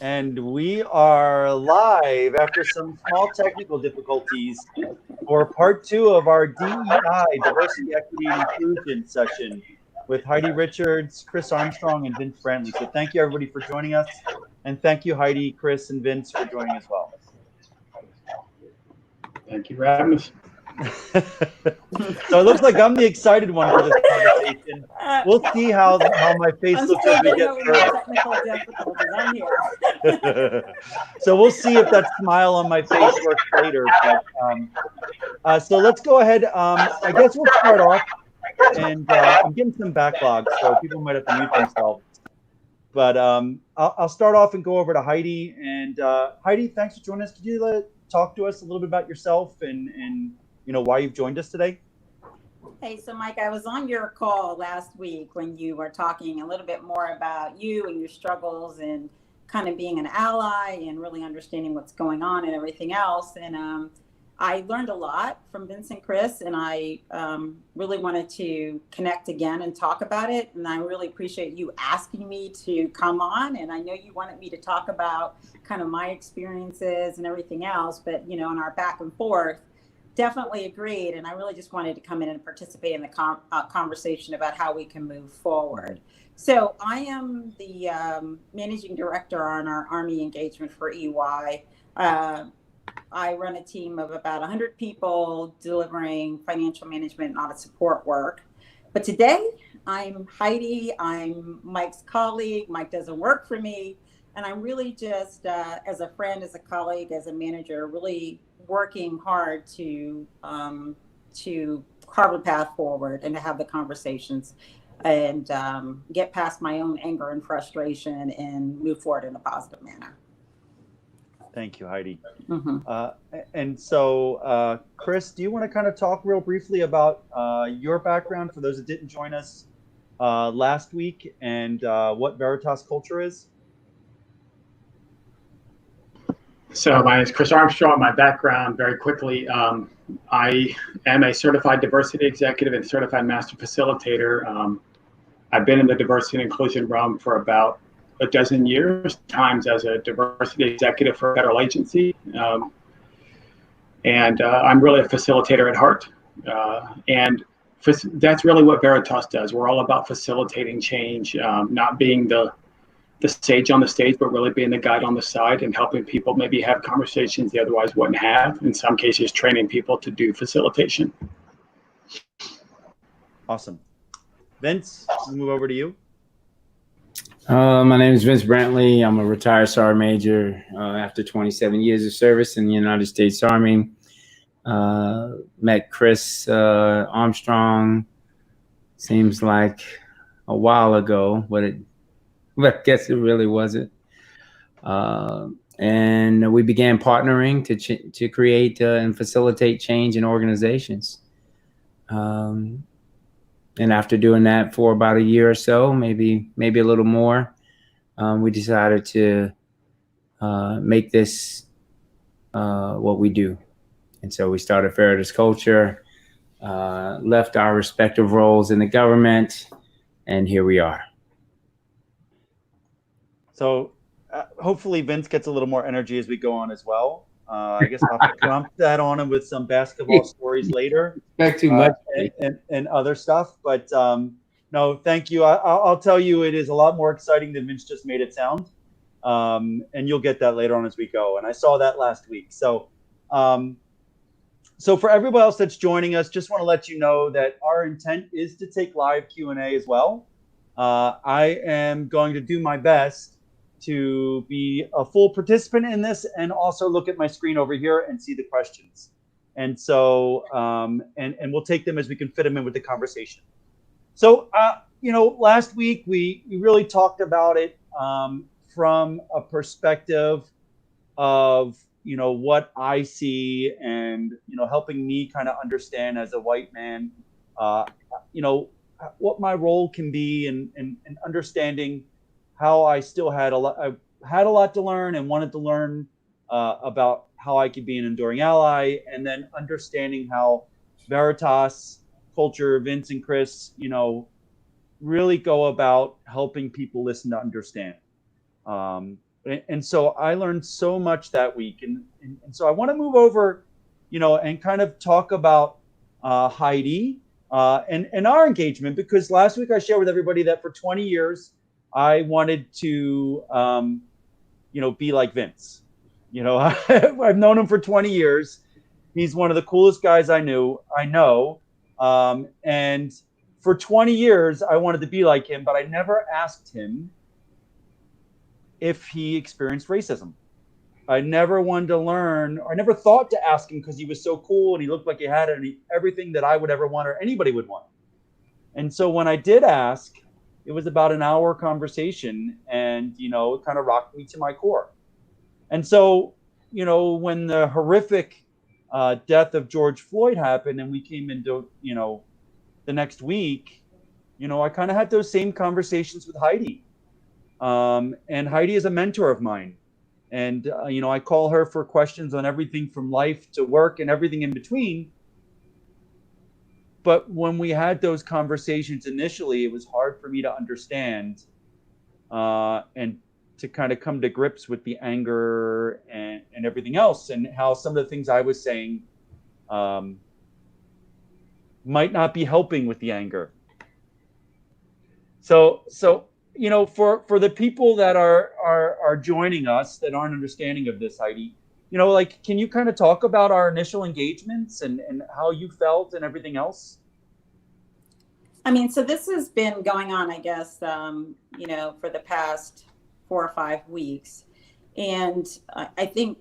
And we are live after some small technical difficulties for part two of our DEI, Diversity, Equity, and Inclusion session with Heidi Richards, Chris Armstrong, and Vince Brantley. So thank you everybody for joining us. And thank you, Heidi, Chris, and Vince for joining as well. Thank you for having us. So it looks like I'm the excited one for this conversation. We'll see how my face looks as we get further. Technical difficulties. I'm here. So we'll see if that smile on my face works later. But so let's go ahead. I guess we'll start off, and I'm getting some backlog, so people might have to mute themselves. But I'll start off and go over to Heidi. And Heidi, thanks for joining us. Could you talk to us a little bit about yourself and why you've joined us today? Hey, so Mike, I was on your call last week when you were talking a little bit more about you and your struggles and kind of being an ally and really understanding what's going on and everything else. And I learned a lot from Vince and Chris, and I really wanted to connect again and talk about it. And I really appreciate you asking me to come on. And I know you wanted me to talk about kind of my experiences and everything else, but in our back and forth, definitely agreed. And I really just wanted to come in and participate in the conversation about how we can move forward. So I am the managing director on our Army engagement for EY. I run a team of about 100 people delivering financial management and audit support work. But today I'm Heidi. I'm Mike's colleague. Mike doesn't work for me. And I'm really just, as a friend, as a colleague, as a manager, really working hard to carve a path forward and to have the conversations and get past my own anger and frustration and move forward in a positive manner. Thank you, Heidi. Mm-hmm. And so, Chris, do you want to kind of talk real briefly about your background for those that didn't join us last week and what Veritas Culture is? So my name is Chris Armstrong. My background, very quickly, I am a certified diversity executive and certified master facilitator. I've been in the diversity and inclusion realm for about a dozen years, times as a diversity executive for a federal agency. And I'm really a facilitator at heart. And that's really what Veritas does. We're all about facilitating change, not being the sage on the stage, but really being the guide on the side and helping people maybe have conversations they otherwise wouldn't have. In some cases, training people to do facilitation. Awesome. Vince, we'll move over to you. My name is Vince Brantley. I'm a retired Sergeant Major after 27 years of service in the United States Army. Met Chris Armstrong, seems like a while ago, but I guess it really wasn't. And we began partnering to create and facilitate change in organizations. And after doing that for about a year or so, maybe a little more, we decided to make this what we do. And so we started Veritas Culture, left our respective roles in the government, and here we are. So hopefully Vince gets a little more energy as we go on as well. I guess I'll have to prompt that on him with some basketball stories later. Expect too much. And other stuff. But no, thank you. I'll tell you, it is a lot more exciting than Vince just made it sound. And you'll get that later on as we go. And I saw that last week. So for everybody else that's joining us, just want to let you know that our intent is to take live Q&A as well. I am going to do my best to be a full participant in this and also look at my screen over here and see the questions. And so, and we'll take them as we can fit them in with the conversation. So, last week we really talked about it from a perspective of, what I see and, helping me kind of understand as a white man, what my role can be and understanding how I still had a lot to learn and wanted to learn about how I could be an enduring ally, and then understanding how Veritas Culture, Vince and Chris, really go about helping people listen to understand. And so I learned so much that week. And so I want to move over, and kind of talk about Heidi and our engagement, because last week I shared with everybody that for 20 years I wanted to, be like Vince. I've known him for 20 years. He's one of the coolest guys I know. And for 20 years, I wanted to be like him, but I never asked him if he experienced racism. I never wanted to learn, or I never thought to ask him, because he was so cool and he looked like he had everything that I would ever want or anybody would want. And so when I did ask, it was about an hour conversation, and it kind of rocked me to my core. And so, when the horrific death of George Floyd happened, and we came into, the next week, I kind of had those same conversations with Heidi. And Heidi is a mentor of mine. And, I call her for questions on everything from life to work and everything in between. But when we had those conversations initially, it was hard for me to understand and to kind of come to grips with the anger and everything else, and how some of the things I was saying might not be helping with the anger. So for the people that are joining us that aren't understanding of this, Heidi, can you kind of talk about our initial engagements and how you felt and everything else? I mean, so this has been going on, I guess, for the past 4 or 5 weeks. And I think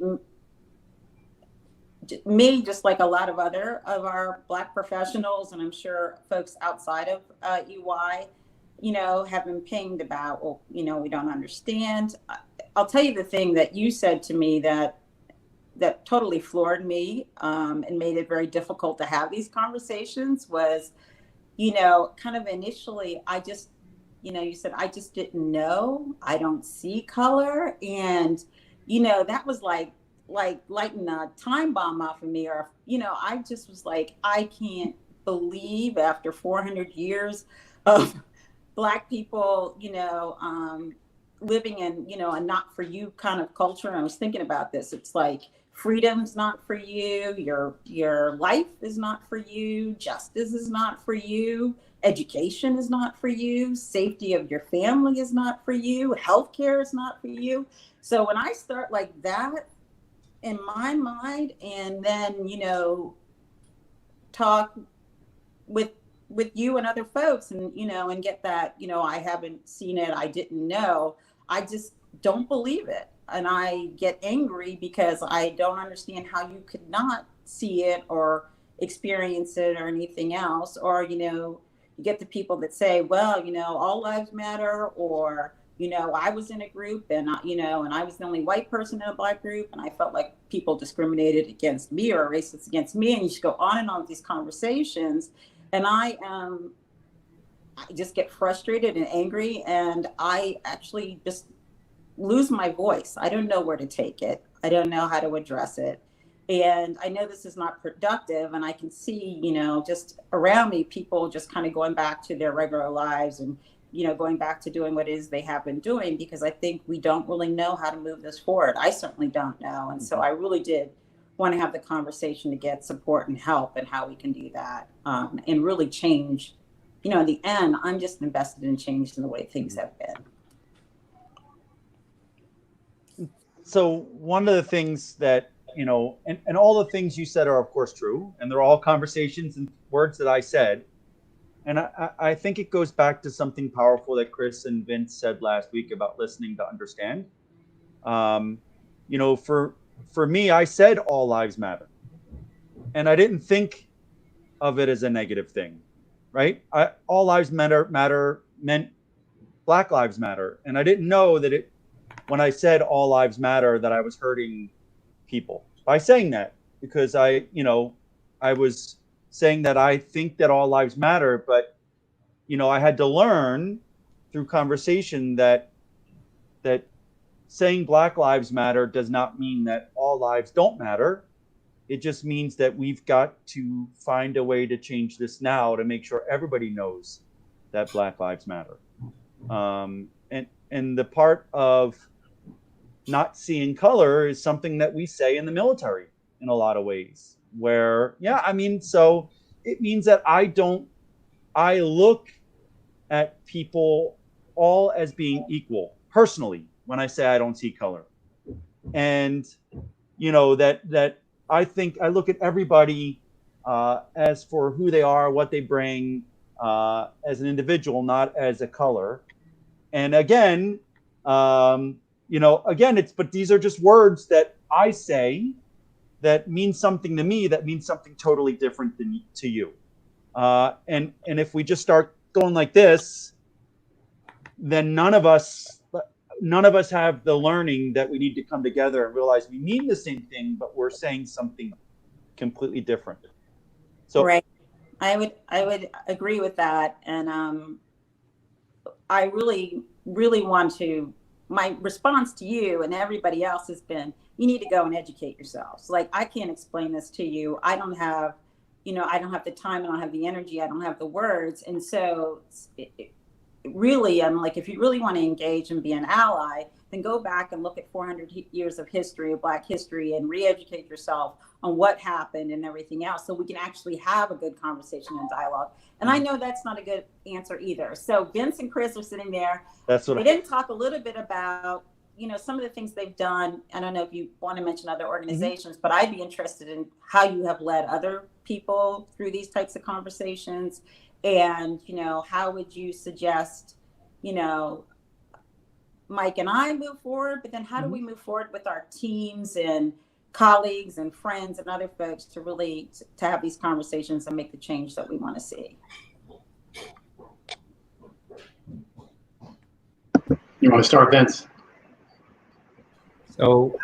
me, just like a lot of other of our Black professionals, and I'm sure folks outside of EY, have been pinged about, well, we don't understand. I'll tell you the thing that you said to me that totally floored me and made it very difficult to have these conversations was, kind of initially, I just, you said, I just didn't know. I don't see color. And, that was like lighting a time bomb off of me. Or, I just was like, I can't believe after 400 years of Black people, living in, a not for you kind of culture. And I was thinking about this. It's like, freedom's not for you. Your life is not for you. Justice is not for you. Education is not for you. Safety of your family is not for you. Healthcare is not for you. So when I start like that in my mind, and then, talk with you and other folks, and, and get that, I haven't seen it, I didn't know, I just don't believe it. And I get angry because I don't understand how you could not see it or experience it or anything else. Or, you get the people that say, well, all lives matter, or, I was in a group and, and I was the only white person in a Black group, and I felt like people discriminated against me or racist against me. And you just go on and on with these conversations. And I just get frustrated and angry, and I actually just lose my voice. I don't know where to take it. I don't know how to address it. And I know this is not productive. And I can see, just around me, people just kind of going back to their regular lives and, going back to doing what it is they have been doing, because I think we don't really know how to move this forward. I certainly don't know. And so I really did want to have the conversation to get support and help, and how we can do that and really change. In the end, I'm just invested in change in the way things have been. So one of the things that, and all the things you said are of course true, and they're all conversations and words that I said. And I think it goes back to something powerful that Chris and Vince said last week about listening to understand. For me, I said all lives matter, and I didn't think of it as a negative thing, right? All lives matter meant Black lives matter. And I didn't know that when I said all lives matter, that I was hurting people by saying that, because I was saying that I think that all lives matter, but I had to learn through conversation that saying Black lives matter does not mean that all lives don't matter. It just means that we've got to find a way to change this now to make sure everybody knows that Black lives matter. And the part of not seeing color is something that we say in the military in a lot of ways, where, yeah, I mean, so it means that I look at people all as being equal personally when I say I don't see color. And, that I think I look at everybody as for who they are, what they bring as an individual, not as a color. And again, but these are just words that I say that mean something to me, that means something totally different than to you. And if we just start going like this, then none of us have the learning that we need to come together and realize we mean the same thing, but we're saying something completely different. So right, I would agree with that, and I really want to. My response to you and everybody else has been, you need to go and educate yourselves. Like, I can't explain this to you. I don't have the time, I don't have the energy, I don't have the words. And so really, I'm like, if you really want to engage and be an ally, then go back and look at 400 years of history, of Black history, and re-educate yourself on what happened and everything else, so we can actually have a good conversation and dialogue. And I know that's not a good answer either. So Vince and Chris are sitting there. They didn't talk a little bit about, some of the things they've done. I don't know if you want to mention other organizations, but I'd be interested in how you have led other people through these types of conversations. And, how would you suggest, Mike and I move forward, but then how do we move forward with our teams and colleagues and friends and other folks to really to have these conversations and make the change that we want to see? You want to start, Vince? So,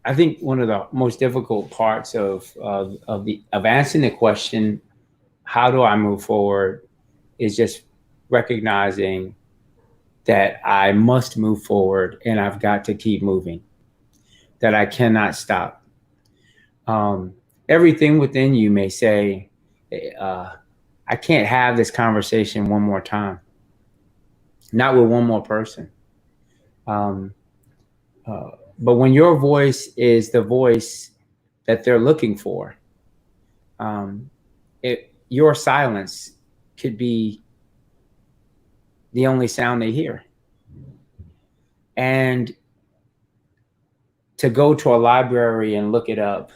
I think one of the most difficult parts of answering the question, how do I move forward, is just recognizing that I must move forward and I've got to keep moving, that I cannot stop. Everything within you may say, I can't have this conversation one more time, not with one more person. But when your voice is the voice that they're looking for, your silence could be the only sound they hear. And to go to a library and look it up,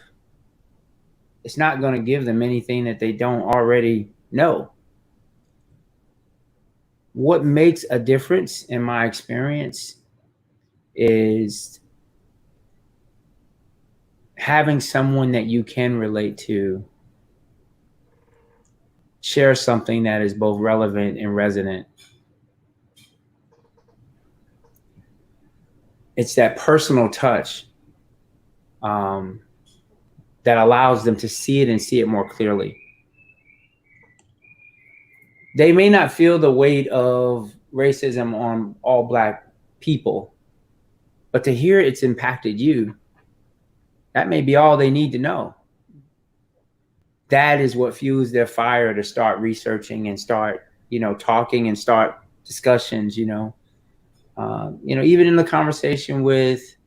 it's not going to give them anything that they don't already know. What makes a difference in my experience is having someone that you can relate to share something that is both relevant and resonant. It's that personal touch that allows them to see it and see it more clearly. They may not feel the weight of racism on all Black people, but to hear it's impacted you, that may be all they need to know. That is what fuels their fire to start researching and start, talking and start discussions, even in the conversation with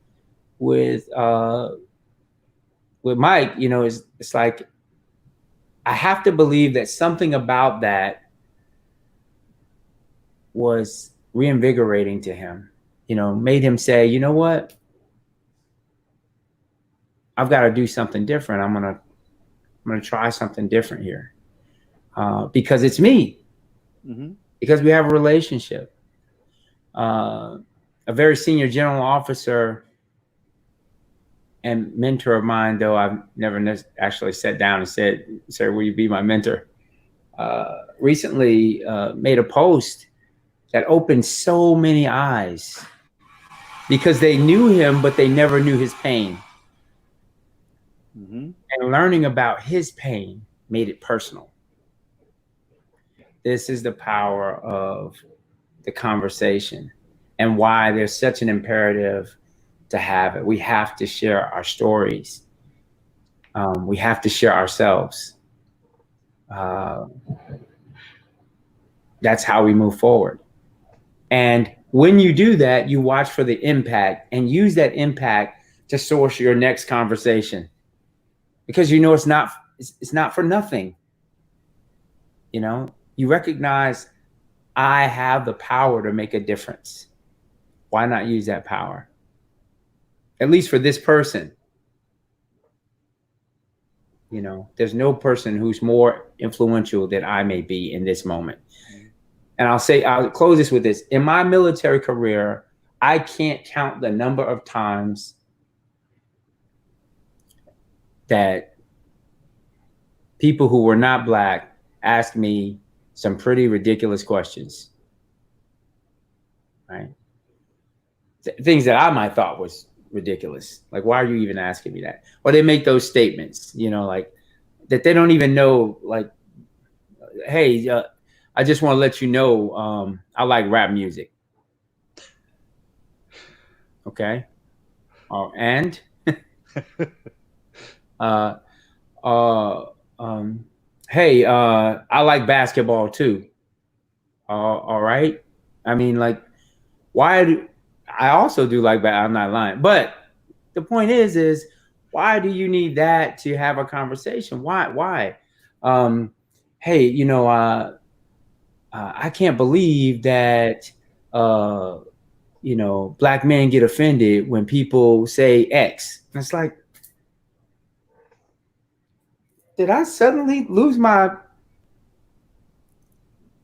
Mike, it's like, I have to believe that something about that was reinvigorating to him, made him say, you know what? I've got to do something different. I'm going to try something different here because it's me, because we have a relationship. A very senior general officer and mentor of mine, though I've never actually sat down and said, sir, will you be my mentor? Recently made a post that opened so many eyes because they knew him, but they never knew his pain. And learning about his pain made it personal. This is the power of the conversation and why there's such an imperative to have it. We have to share our stories. We have to share ourselves. That's how we move forward. And when you do that, you watch for the impact and use that impact to source your next conversation, because you know it's not for nothing. You know, you recognize I have the power to make a difference. Why not use that power? At least for this person. You know, there's no person who's more influential than I may be in this moment. And I'll close this with this. In my military career, I can't count the number of times that people who were not Black asked me some pretty ridiculous questions, right? Things that I might thought was ridiculous. Like, why are you even asking me that? Or they make those statements, you know, like that they don't even know, like, hey, I just want to let you know, I like rap music. Okay. And hey, I like basketball too. All right. I mean, like, I also do like that. I'm not lying. But the point is why do you need that to have a conversation? Why? Hey, you know, I can't believe that, you know, Black men get offended when people say X. And it's like, did I suddenly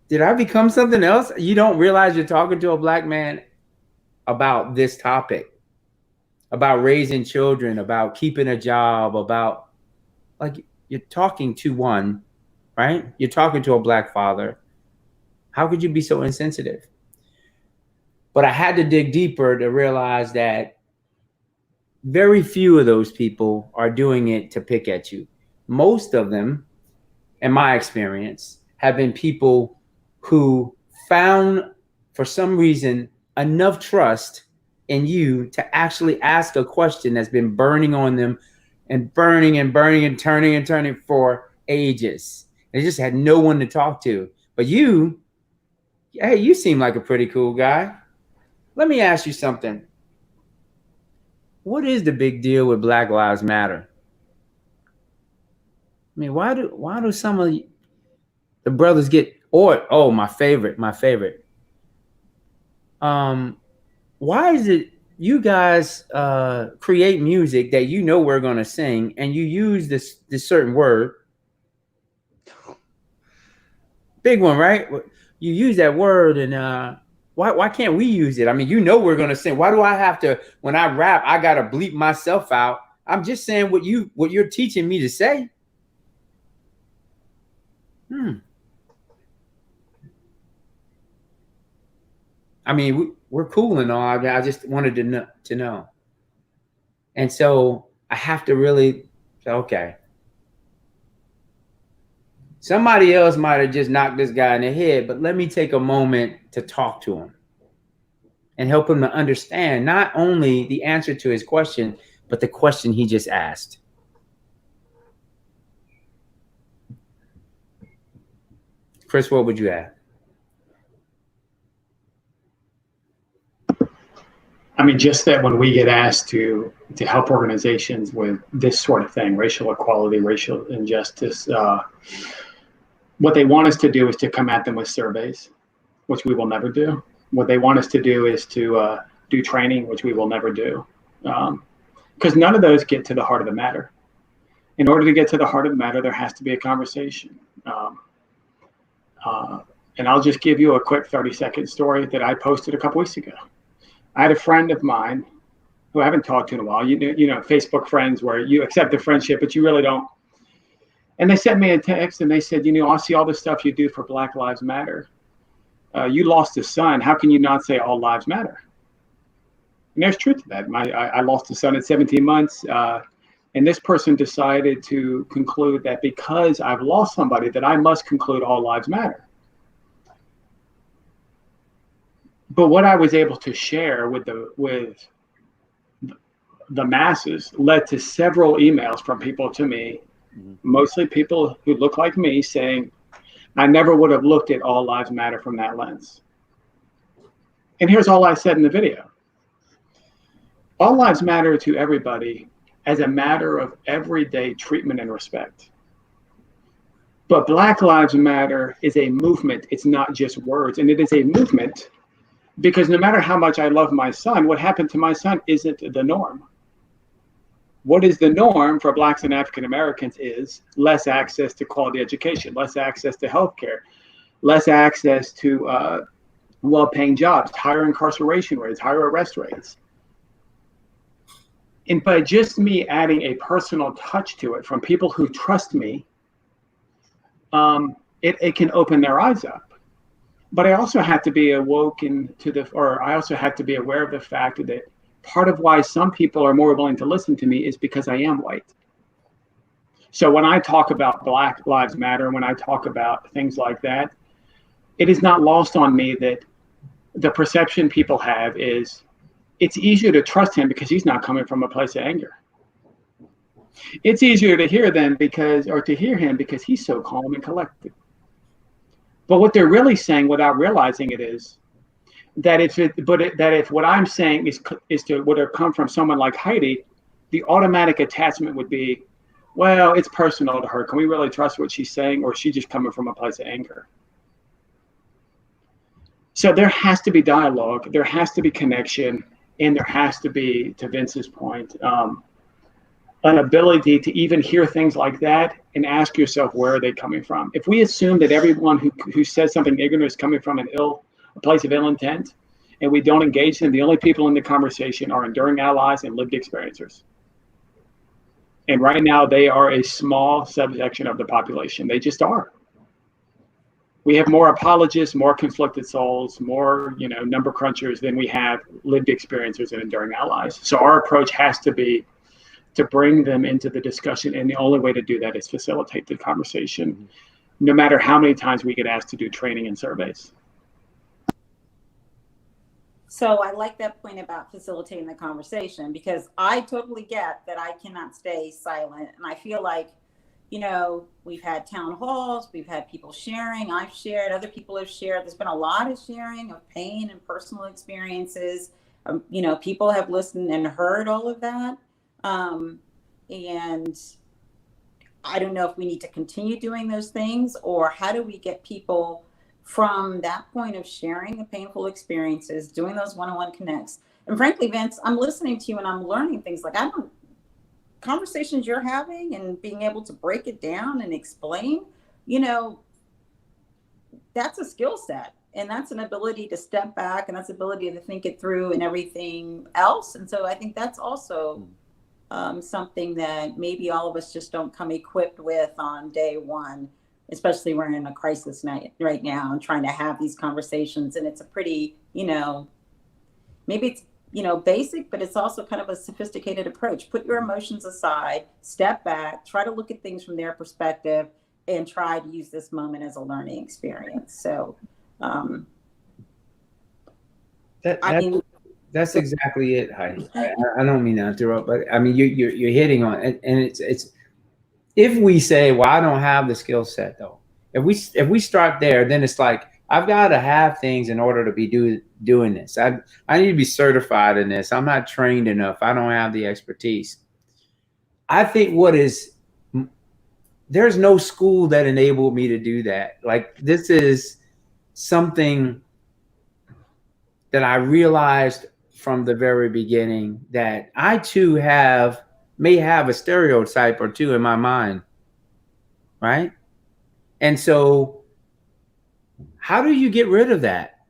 did I become something else? You don't realize you're talking to a Black man about this topic, about raising children, about keeping a job, about, like, you're talking to one, right? You're talking to a Black father. How could you be so insensitive? But I had to dig deeper to realize that very few of those people are doing it to pick at you. Most of them, in my experience, have been people who found, for some reason, enough trust in you to actually ask a question that's been burning on them and burning and burning and turning for ages. They just had no one to talk to. But you, hey, you seem like a pretty cool guy. Let me ask you something. What is the big deal with Black Lives Matter? I mean, why do some of the brothers get, or my favorite. Why is it you guys create music that you know we're gonna sing and you use this certain word? Big one, right? You use that word, and why can't we use it? I mean, you know we're gonna sing. Why do I have to, when I rap, I gotta bleep myself out? I'm just saying what you're teaching me to say. I mean, we're cool and all. I just wanted to know. And so I have to really say, okay, somebody else might have just knocked this guy in the head, but let me take a moment to talk to him and help him to understand not only the answer to his question, but the question he just asked. Chris, what would you add? I mean, just that when we get asked to help organizations with this sort of thing, racial equality, racial injustice, what they want us to do is to come at them with surveys, which we will never do. What they want us to do is to do training, which we will never do. Because none of those get to the heart of the matter. In order to get to the heart of the matter, there has to be a conversation. And I'll just give you a quick 30-second story that I posted a couple weeks ago. I had a friend of mine who I haven't talked to in a while. You know, Facebook friends where you accept the friendship, but you really don't. And they sent me a text and they said, you know, I see all the stuff you do for Black Lives Matter. You lost a son. How can you not say all lives matter? And there's truth to that. I lost a son at 17 months. And this person decided to conclude that because I've lost somebody, that I must conclude all lives matter. But what I was able to share with the masses led to several emails from people to me, mostly people who look like me, saying, I never would have looked at all lives matter from that lens. And here's all I said in the video. All lives matter to everybody as a matter of everyday treatment and respect. But Black Lives Matter is a movement. It's not just words. And it is a movement because no matter how much I love my son, what happened to my son isn't the norm. What is the norm for Blacks and African Americans is less access to quality education, less access to healthcare, less access to well-paying jobs, higher incarceration rates, higher arrest rates. And by just me adding a personal touch to it from people who trust me, it can open their eyes up. But I also have to be awoken to I also have to be aware of the fact that part of why some people are more willing to listen to me is because I am white. So when I talk about Black Lives Matter, when I talk about things like that, it is not lost on me that the perception people have is it's easier to trust him because he's not coming from a place of anger. It's easier to hear him because he's so calm and collected. But what they're really saying without realizing it is that if what I'm saying would have come from someone like Heidi, the automatic attachment would be, well, it's personal to her. Can we really trust what she's saying, or is she just coming from a place of anger? So there has to be dialogue, there has to be connection, and there has to be, to Vince's point, an ability to even hear things like that and ask yourself, where are they coming from? If we assume that everyone who says something ignorant is coming from a place of ill intent, and we don't engage them, the only people in the conversation are enduring allies and lived experiencers. And right now, they are a small subsection of the population. They just are. We have more apologists, more conflicted souls, more number crunchers than we have lived experiencers and enduring allies. So our approach has to be to bring them into the discussion, and the only way to do that is facilitate the conversation, no matter how many times we get asked to do training and surveys. So I like that point about facilitating the conversation, because I totally get that I cannot stay silent. And I feel like, we've had town halls, we've had people sharing, I've shared, other people have shared. There's been a lot of sharing of pain and personal experiences. People have listened and heard all of that. And I don't know if we need to continue doing those things, or how do we get people from that point of sharing the painful experiences, doing those one-on-one connects. And frankly, Vince, I'm listening to you and I'm learning things like conversations you're having and being able to break it down and explain, that's a skill set, and that's an ability to step back, and that's ability to think it through and everything else. And so I think that's also something that maybe all of us just don't come equipped with on day one, especially we're in a crisis night right now and trying to have these conversations. And it's a pretty, maybe it's, basic, but it's also kind of a sophisticated approach. Put your emotions aside, step back, try to look at things from their perspective, and try to use this moment as a learning experience. So, that's exactly it, Heidi. I don't mean to interrupt, but I mean you're hitting on it, and it's if we say, well, I don't have the skill set though. If we start there, then it's like I've got to have things in order to be doing this. I need to be certified in this. I'm not trained enough. I don't have the expertise. I think there's no school that enabled me to do that. Like, this is something that I realized from the very beginning, that I too may have a stereotype or two in my mind, right? And so how do you get rid of that?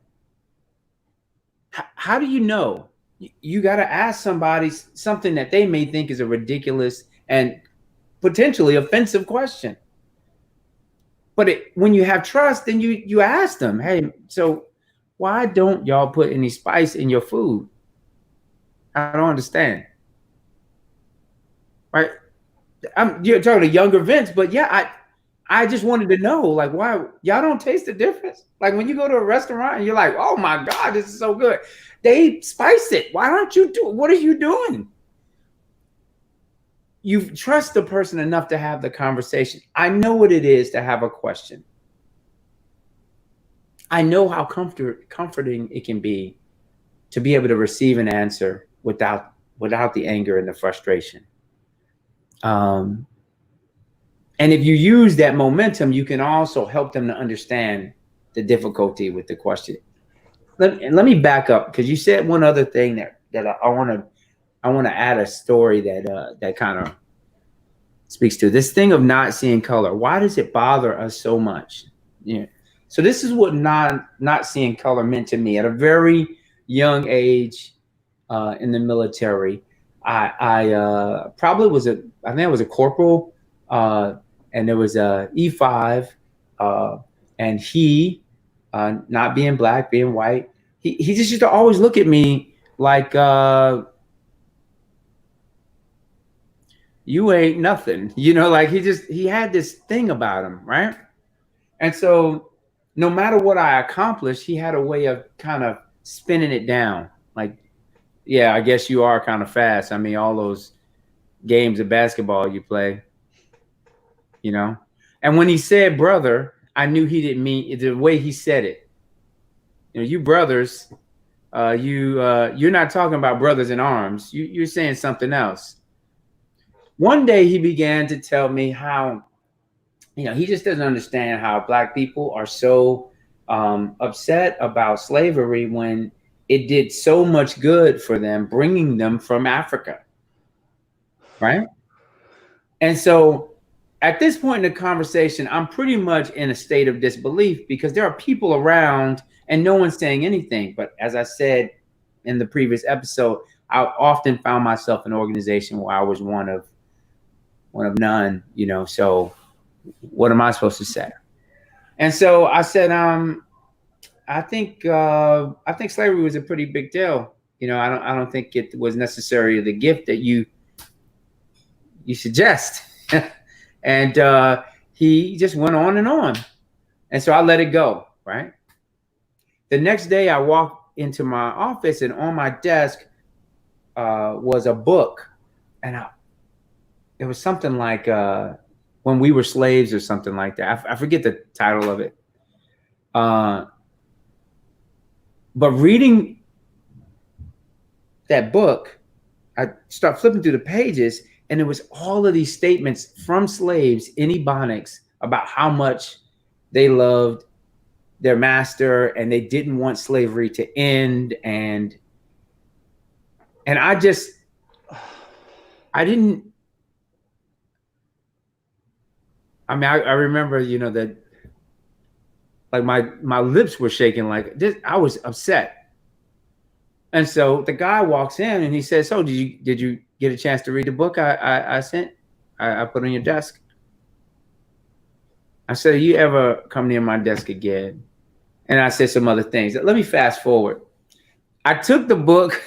How do you know? You got to ask somebody something that they may think is a ridiculous and potentially offensive question. But when you have trust, then you ask them, hey, so why don't y'all put any spice in your food? I don't understand. Right? You're talking to younger Vince, but yeah, I just wanted to know, like, why y'all don't taste the difference? Like, when you go to a restaurant and you're like, oh my God, this is so good. They spice it. Why don't you do it? What are you doing? You trust the person enough to have the conversation. I know what it is to have a question. I know how comforting it can be to be able to receive an answer without the anger and the frustration. And if you use that momentum, you can also help them to understand the difficulty with the question. Let me back up, because you said one other thing that I want to add a story that kind of speaks to this thing of not seeing color. Why does it bother us so much? Yeah. So this is what not seeing color meant to me at a very young age in the military. I probably was I think I was a corporal, and there was a E5, and he, not being black, being white, he just used to always look at me like, you ain't nothing, like he had this thing about him, right? And so no matter what I accomplished, he had a way of kind of spinning it down. Like, yeah, I guess you are kind of fast. I mean, all those games of basketball you play, And when he said brother, I knew he didn't mean the way he said it. You brothers, you're not talking about brothers in arms. You're saying something else. One day he began to tell me how, he just doesn't understand how Black people are so upset about slavery when it did so much good for them, bringing them from Africa, right? And so at this point in the conversation, I'm pretty much in a state of disbelief, because there are people around and no one's saying anything. But as I said in the previous episode, I often found myself in an organization where I was one of none, so what am I supposed to say? And so I said, I think slavery was a pretty big deal. I don't think it was necessarily the gift that you suggest. And he just went on and on. And so I let it go, right? The next day I walked into my office, and on my desk was a book. And it was something like When We Were Slaves or something like that. I forget the title of it. But reading that book, I start flipping through the pages, and it was all of these statements from slaves in Ebonics about how much they loved their master and they didn't want slavery to end. And I remember, that like my lips were shaking like this. I was upset. And so the guy walks in and he says, so did you get a chance to read the book I sent? I put on your desk? I said, you ever come near my desk again? And I said some other things. Let me fast forward. I took the book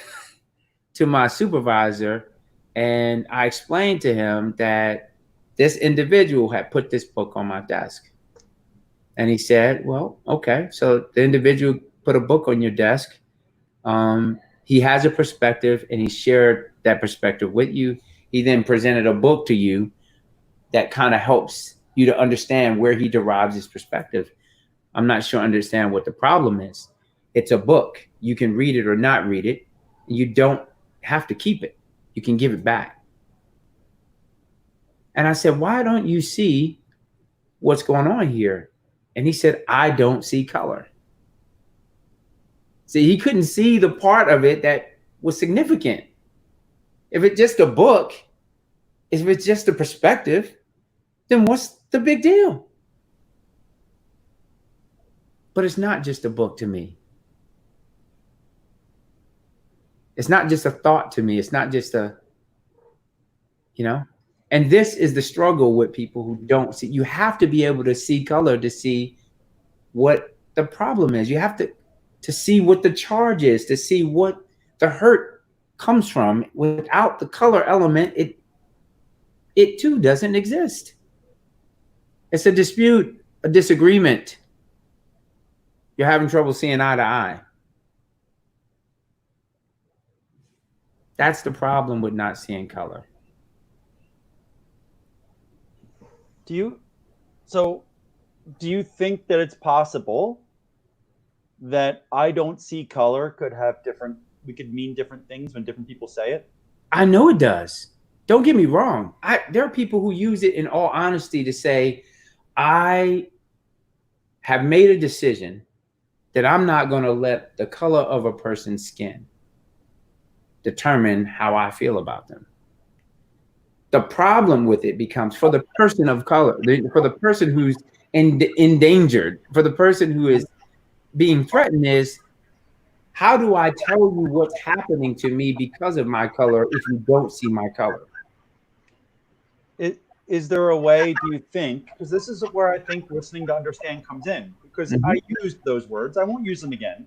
to my supervisor and I explained to him that this individual had put this book on my desk. And he said, well, okay. So the individual put a book on your desk. He has a perspective and he shared that perspective with you. He then presented a book to you that kind of helps you to understand where he derives his perspective. I'm not sure I understand what the problem is. It's a book. You can read it or not read it. You don't have to keep it. You can give it back. And I said, why don't you see what's going on here? And he said, I don't see color. See, he couldn't see the part of it that was significant. If it's just a book, if it's just a perspective, then what's the big deal? But it's not just a book to me. It's not just a thought to me. It's not just and this is the struggle with people who don't see. You have to be able to see color to see what the problem is. You have to see what the charge is, to see what the hurt comes from. Without the color element, it too doesn't exist. It's a dispute, a disagreement. You're having trouble seeing eye to eye. That's the problem with not seeing color. Do you think that it's possible that I don't see color could have different we could mean different things when different people say it? I know it does. Don't get me wrong. There are people who use it in all honesty to say, I have made a decision that I'm not going to let the color of a person's skin determine how I feel about them. The problem with it becomes for the person of color, for the person who's endangered, for the person who is being threatened is, how do I tell you what's happening to me because of my color if you don't see my color? Is there a way, do you think, because this is where I think listening to understand comes in, because I used those words, I won't use them again,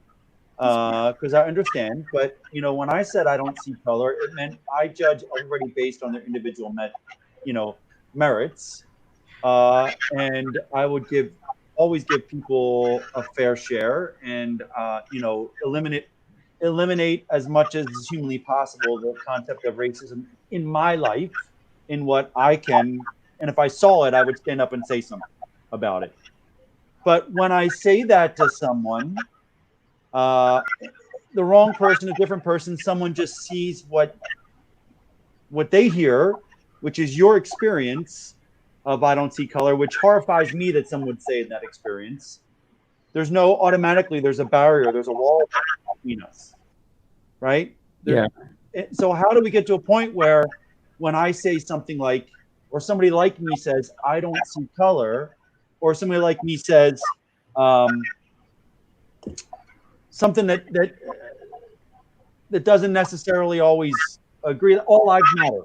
because I understand, but when I said I don't see color, it meant I judge everybody based on their individual merits, and I would always give people a fair share, and eliminate as much as is humanly possible the concept of racism in my life, in what I can, and if I saw it, I would stand up and say something about it. But when I say that to someone, the wrong person, a different person, someone just sees what they hear, which is your experience of I don't see color, which horrifies me that someone would say that experience. There's a barrier, there's a wall between us, right? Yeah. So how do we get to a point where when I say something like, or somebody like me says, I don't see color, or somebody like me says something that doesn't necessarily always agree, that all lives matter.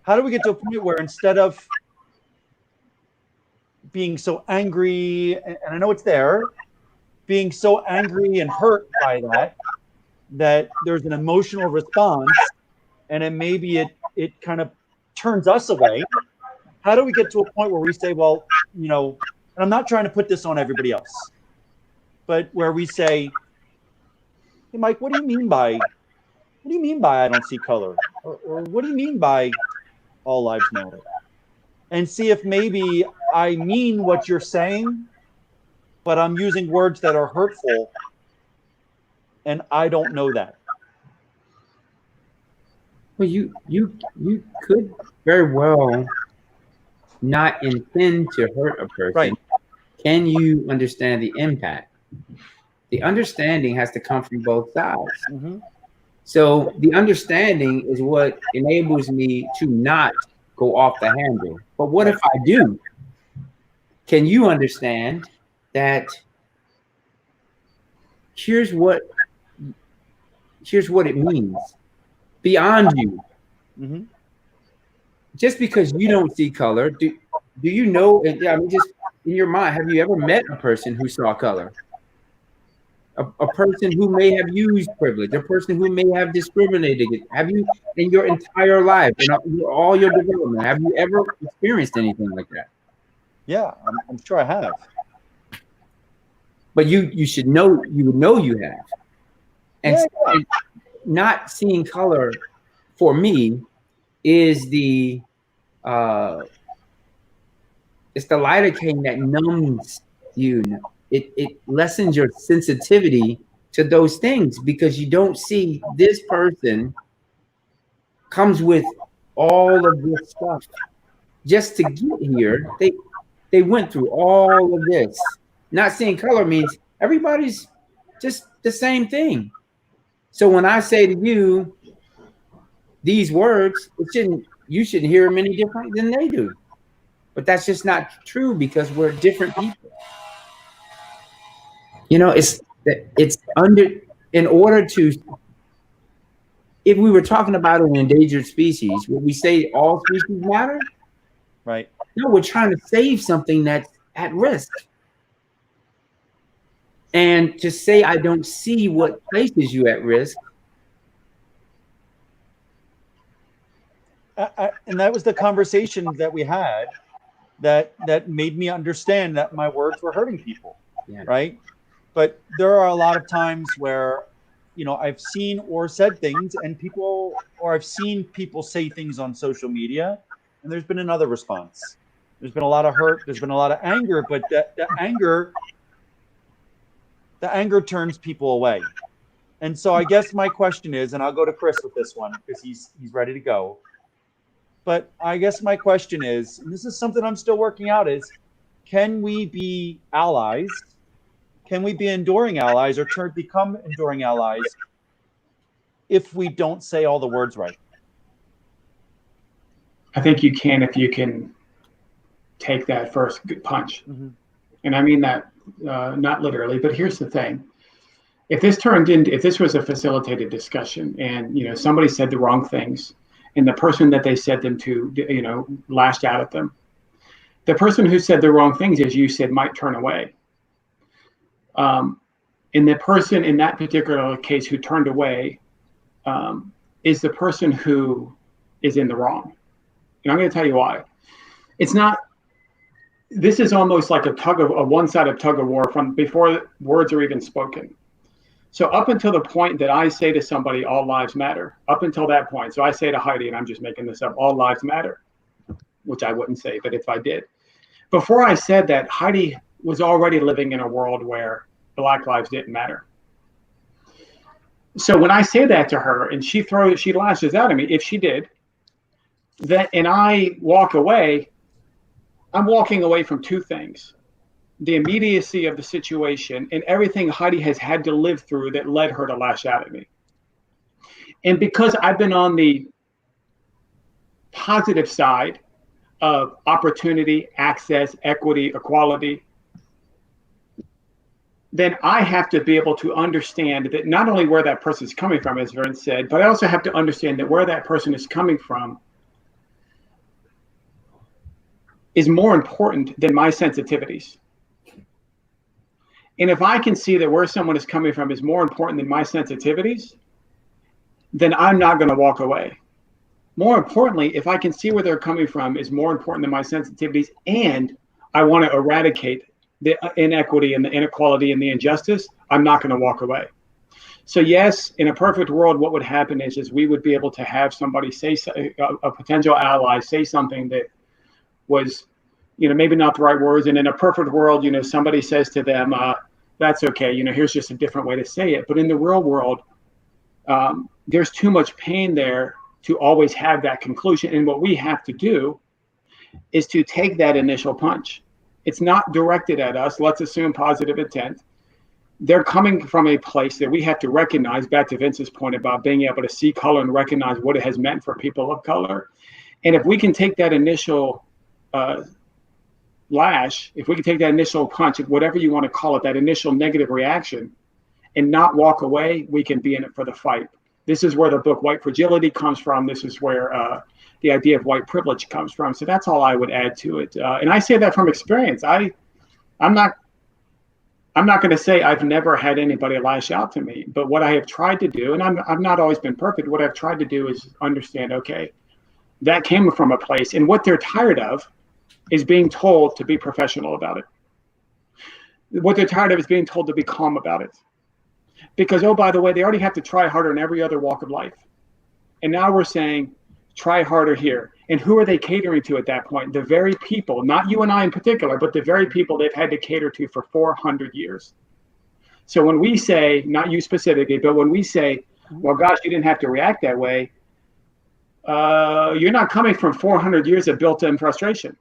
How do we get to a point where instead of being so angry, and I know it's there, being so angry and hurt by that there's an emotional response, and then maybe it kind of turns us away? How do we get to a point where we say, well, and I'm not trying to put this on everybody else, but where we say, hey, Mike, what do you mean by I don't see color? Or what do you mean by all lives matter? And see if maybe I mean what you're saying, but I'm using words that are hurtful, and I don't know that. Well, you could very well not intend to hurt a person. Right. Can you understand the impact? The understanding has to come from both sides. Mm-hmm. So the understanding is what enables me to not go off the handle. But what if I do? Can you understand that here's what it means beyond you? Mm-hmm. Just because you don't see color, do you know? And I mean, just in your mind, have you ever met a person who saw color? A person who may have used privilege, a person who may have discriminated. Have you, in your entire life, in all your development, have you ever experienced anything like that? Yeah, I'm sure I have. But you should know, you would know you have. And, Yeah. And not seeing color for me is it's the lidocaine that numbs you. It lessens your sensitivity to those things because you don't see this person comes with all of this stuff. Just to get here, they went through all of this. Not seeing color means everybody's just the same thing. So when I say to you these words, you shouldn't hear them any different than they do. But that's just not true because we're different people. In order to, if we were talking about an endangered species, would we say all species matter? Right. No, we're trying to save something that's at risk. And to say I don't see what places you at risk. And that was the conversation that we had that made me understand that my words were hurting people. Yeah. Right. But there are a lot of times where, I've seen or said things I've seen people say things on social media, and there's been another response. There's been a lot of hurt. There's been a lot of anger, but the anger turns people away. And so I guess my question is, and I'll go to Chris with this one because he's ready to go. But I guess my question is, and this is something I'm still working out, is can we be allies? Can we be enduring allies or become enduring allies if we don't say all the words right? I think you can if you can take that first punch. Mm-hmm. And I mean that not literally, but here's the thing. If this was a facilitated discussion and, somebody said the wrong things and the person that they said them to, lashed out at them, the person who said the wrong things, as you said, might turn away. And the person in that particular case who turned away is the person who is in the wrong. And I'm going to tell you why. This is almost like a one-sided tug of war from before words are even spoken. So up until the point that I say to somebody, all lives matter, up until that point, so I say to Heidi, and I'm just making this up, all lives matter, which I wouldn't say, but if I did. Before I said that, Heidi was already living in a world where Black lives didn't matter. So when I say that to her and she lashes out at me, if she did, and I walk away, I'm walking away from two things. The immediacy of the situation and everything Heidi has had to live through that led her to lash out at me. And because I've been on the positive side of opportunity, access, equity, equality, then I have to be able to understand that not only where that person is coming from, as Vern said, but I also have to understand that where that person is coming from is more important than my sensitivities. And if I can see that where someone is coming from is more important than my sensitivities, then I'm not going to walk away. More importantly, if I can see where they're coming from is more important than my sensitivities, and I want to eradicate the inequity and the inequality and the injustice, I'm not going to walk away. So yes, in a perfect world, what would happen is we would be able to have somebody say, a potential ally say something that was, maybe not the right words. And in a perfect world, somebody says to them, that's okay. Here's just a different way to say it. But in the real world, there's too much pain there to always have that conclusion. And what we have to do is to take that initial punch. It's not directed at us. Let's assume positive intent. They're coming from a place that we have to recognize, back to Vince's point about being able to see color and recognize what it has meant for people of color. And if we can take that initial lash, if we can take that initial punch, whatever you want to call it, that initial negative reaction, and not walk away, we can be in it for the fight. This is where the book White Fragility comes from. This is where the idea of white privilege comes from. So that's all I would add to it. And I say that from experience. I'm not going to say I've never had anybody lash out to me, but what I have tried to do, and I've not always been perfect, what I've tried to do is understand, okay, that came from a place, and what they're tired of is being told to be professional about it. What they're tired of is being told to be calm about it. Because, oh, by the way, they already have to try harder in every other walk of life. And now we're saying, try harder here. And who are they catering to at that point? The very people, not you and I in particular, but the very people they've had to cater to for 400 years. So when we say, not you specifically, but when we say, well, gosh, you didn't have to react that way, you're not coming from 400 years of built-in frustration.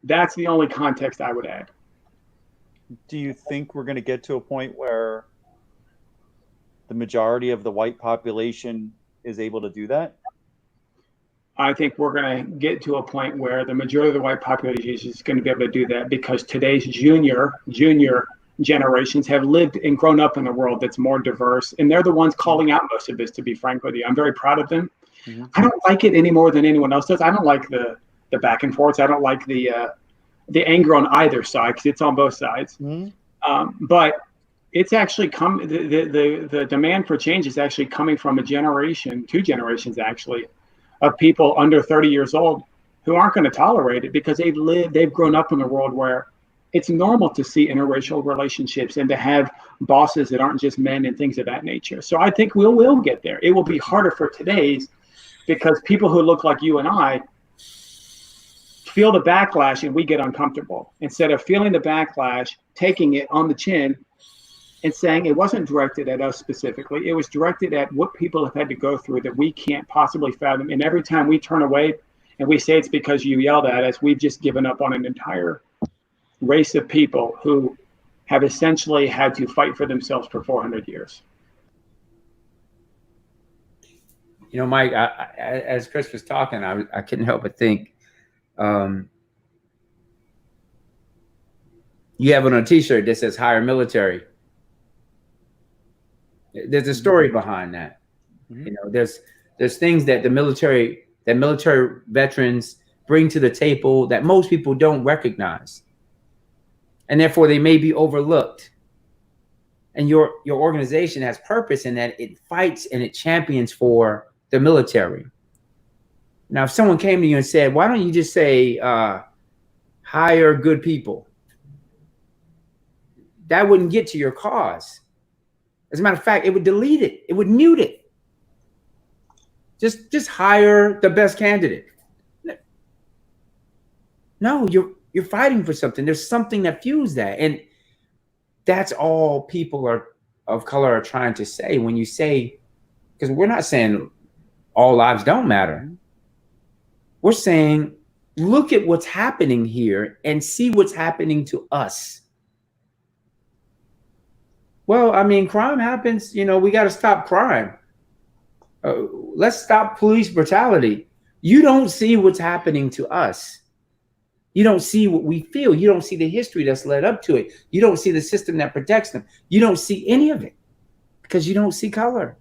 That's the only context I would add. Do you think we're going to get to a point where the majority of the white population is able to do that? I think we're going to get to a point where the majority of the white population is going to be able to do that because today's junior generations have lived and grown up in a world that's more diverse, and they're the ones calling out most of this, to be frank with you. I'm very proud of them. Mm-hmm. I don't like it any more than anyone else does. I don't like the back and forths. I don't like the anger on either side because it's on both sides. Mm-hmm. But it's actually the demand for change is actually coming from a generation, 2 generations actually, of people under 30 years old who aren't going to tolerate it because they've grown up in a world where it's normal to see interracial relationships and to have bosses that aren't just men and things of that nature. So I think we will get there. It will be harder for today's because people who look like you and I feel the backlash and we get uncomfortable. Instead of feeling the backlash, taking it on the chin, and saying it wasn't directed at us specifically. It was directed at what people have had to go through that we can't possibly fathom. And every time we turn away and we say it's because you yelled at us, we've just given up on an entire race of people who have essentially had to fight for themselves for 400 years. You know, Mike, as Chris was talking, I couldn't help but think, you have on a t-shirt that says hire military. There's a story behind that. Mm-hmm. You know, there's things that military veterans bring to the table that most people don't recognize. And therefore they may be overlooked. And your organization has purpose in that it fights and it champions for the military. Now, if someone came to you and said, why don't you just say, hire good people? That wouldn't get to your cause. As a matter of fact, it would delete it. It would mute it. Just hire the best candidate. No, you're fighting for something. There's something that fuels that. And that's all people of color are trying to say when you say, because we're not saying all lives don't matter. We're saying, look at what's happening here and see what's happening to us. Well, I mean, crime happens. You know, we got to stop crime. Let's stop police brutality. You don't see what's happening to us. You don't see what we feel. You don't see the history that's led up to it. You don't see the system that protects them. You don't see any of it because you don't see color.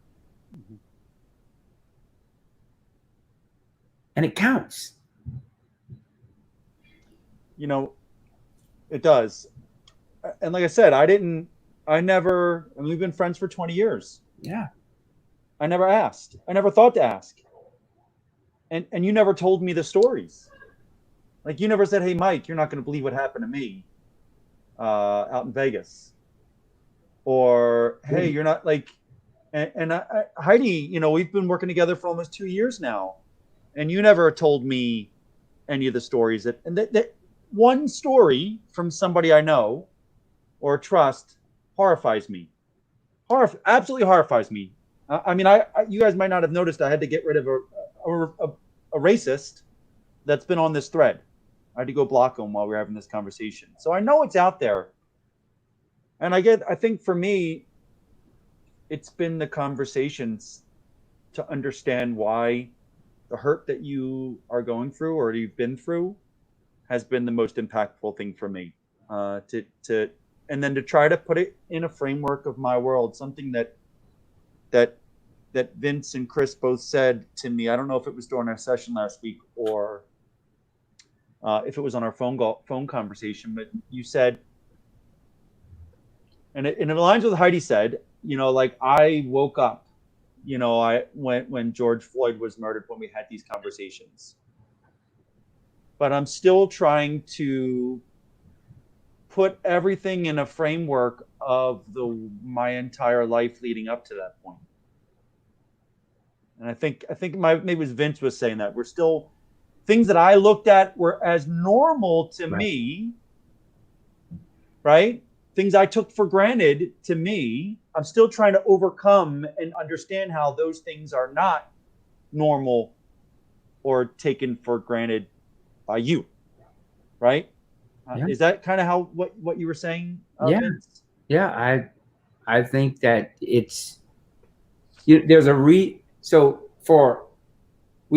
And it counts. You know, it does. And like I said, we've been friends for 20 years. Yeah. I never asked. I never thought to ask. And you never told me the stories. Like, you never said, hey, Mike, you're not going to believe what happened to me out in Vegas. Or, hey, you're not like, and Heidi, you know, we've been working together for almost 2 years now. And you never told me any of the stories that one story from somebody I know or trust horrifies me. Absolutely horrifies me. I mean, you guys might not have noticed I had to get rid of a racist that's been on this thread. I had to go block him while we were having this conversation. So I know it's out there. And I think for me, it's been the conversations to understand why the hurt that you are going through or you've been through has been the most impactful thing for me. And then to try to put it in a framework of my world, something that Vince and Chris both said to me. I don't know if it was during our session last week or if it was on our phone conversation, but you said, and it aligns with what Heidi said, you know, like I woke up, you know, when George Floyd was murdered, when we had these conversations, but I'm still trying to put everything in a framework of my entire life leading up to that point. And I think maybe it was Vince was saying that we're still things that I looked at were as normal to me, right? Things I took for granted to me. I'm still trying to overcome and understand how those things are not normal or taken for granted by you, right? Is that kind of how what you were saying? Vince? Yeah. I think that it's we've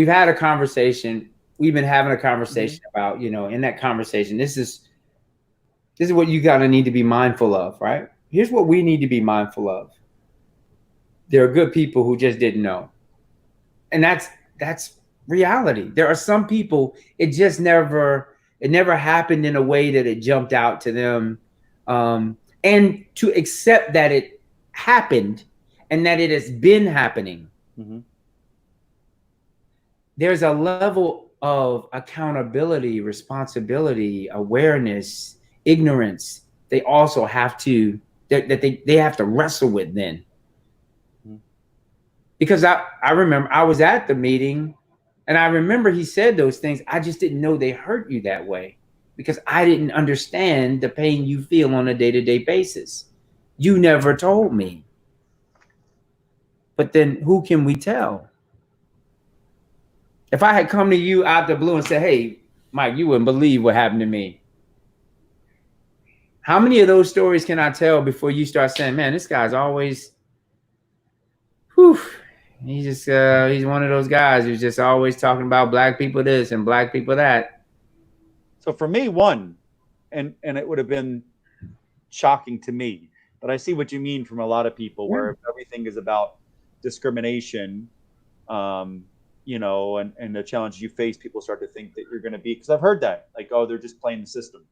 had a conversation. We've been having a conversation about, you know, in that conversation, this is what you got to need to be mindful of, right? Here's what we need to be mindful of. There are good people who just didn't know. And that's reality. There are some people, it never happened in a way that it jumped out to them. And to accept that it happened and that it has been happening. Mm-hmm. There's a level of accountability, responsibility, awareness, ignorance. They also have to, they have to wrestle with then. Mm-hmm. Because I remember I was at the meeting and I remember he said those things. I just didn't know they hurt you that way because I didn't understand the pain you feel on a day-to-day basis. You never told me. But then who can we tell? If I had come to you out the blue and said, hey, Mike, you wouldn't believe what happened to me. How many of those stories can I tell before you start saying, man, this guy's always, whew, he's one of those guys who's just always talking about black people this and black people that. So for me, one, and it would have been shocking to me, but I see what you mean from a lot of people where everything is about discrimination, you know, and the challenges you face, people start to think that you're going to be, because I've heard that, like, oh, they're just playing the system.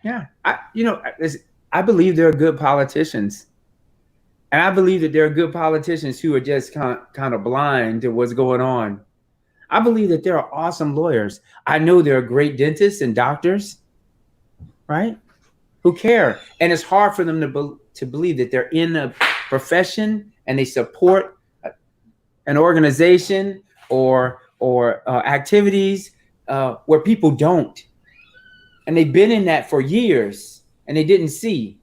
Yeah. I believe there are good politicians. And I believe that there are good politicians who are just kind of blind to what's going on. I believe that there are awesome lawyers. I know there are great dentists and doctors, right, who care. And it's hard for them to believe that they're in a profession and they support an organization or activities where people don't. And they've been in that for years and they didn't see.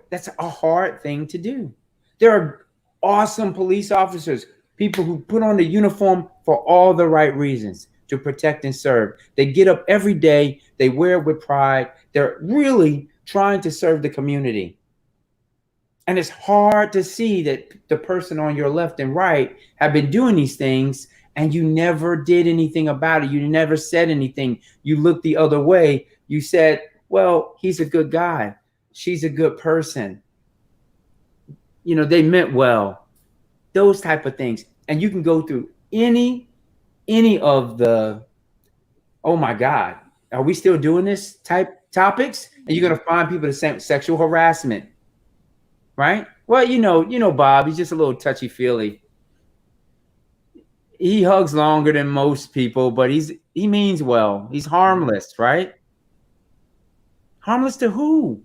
That's a hard thing to do. There are awesome police officers, people who put on the uniform for all the right reasons, to protect and serve. They get up every day. They wear it with pride. They're really trying to serve the community. And it's hard to see that the person on your left and right have been doing these things and you never did anything about it. You never said anything. You looked the other way. You said, well, he's a good guy. She's a good person. You know, they meant well. Those type of things. And you can go through any of the, oh my God, are we still doing this type topics? And you're going to find people the same sexual harassment, right? Well, you know, Bob, he's just a little touchy feely. He hugs longer than most people, but he means well. He's harmless, right? Harmless to who?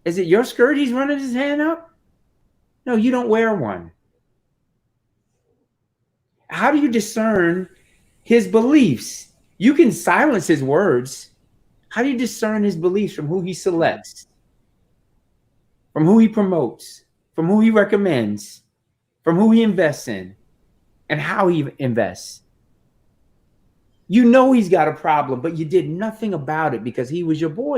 Is it your skirt he's running his hand up? No, you don't wear one. How do you discern his beliefs? You can silence his words. How do you discern his beliefs from who he selects, from who he promotes, from who he recommends, from who he invests in, and how he invests? You know he's got a problem, but you did nothing about it because he was your boy.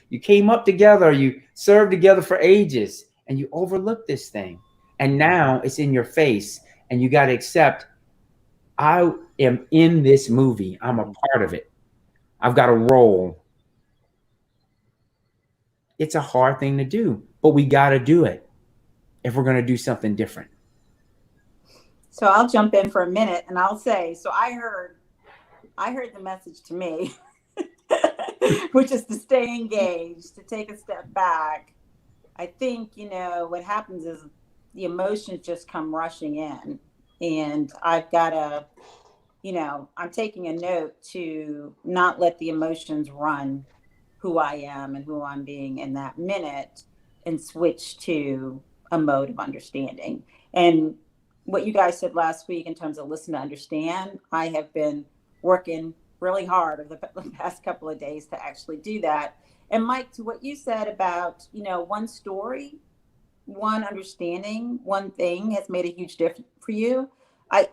You came up together, you served together for ages, and you overlooked this thing. And now it's in your face, and you got to accept, I am in this movie. I'm a part of it. I've got a role. It's a hard thing to do, but we got to do it if we're going to do something different. So I'll jump in for a minute and I'll say, so I heard the message to me, which is to stay engaged, to take a step back. I think, you know, what happens is the emotions just come rushing in, and I've got to, you know, I'm taking a note to not let the emotions run who I am and who I'm being in that minute, and switch to a mode of understanding. And what you guys said last week in terms of listen to understand, I have been working really hard over the past couple of days to actually do that. And Mike, to what you said about, you know, one story, one understanding, one thing has made a huge difference for you. I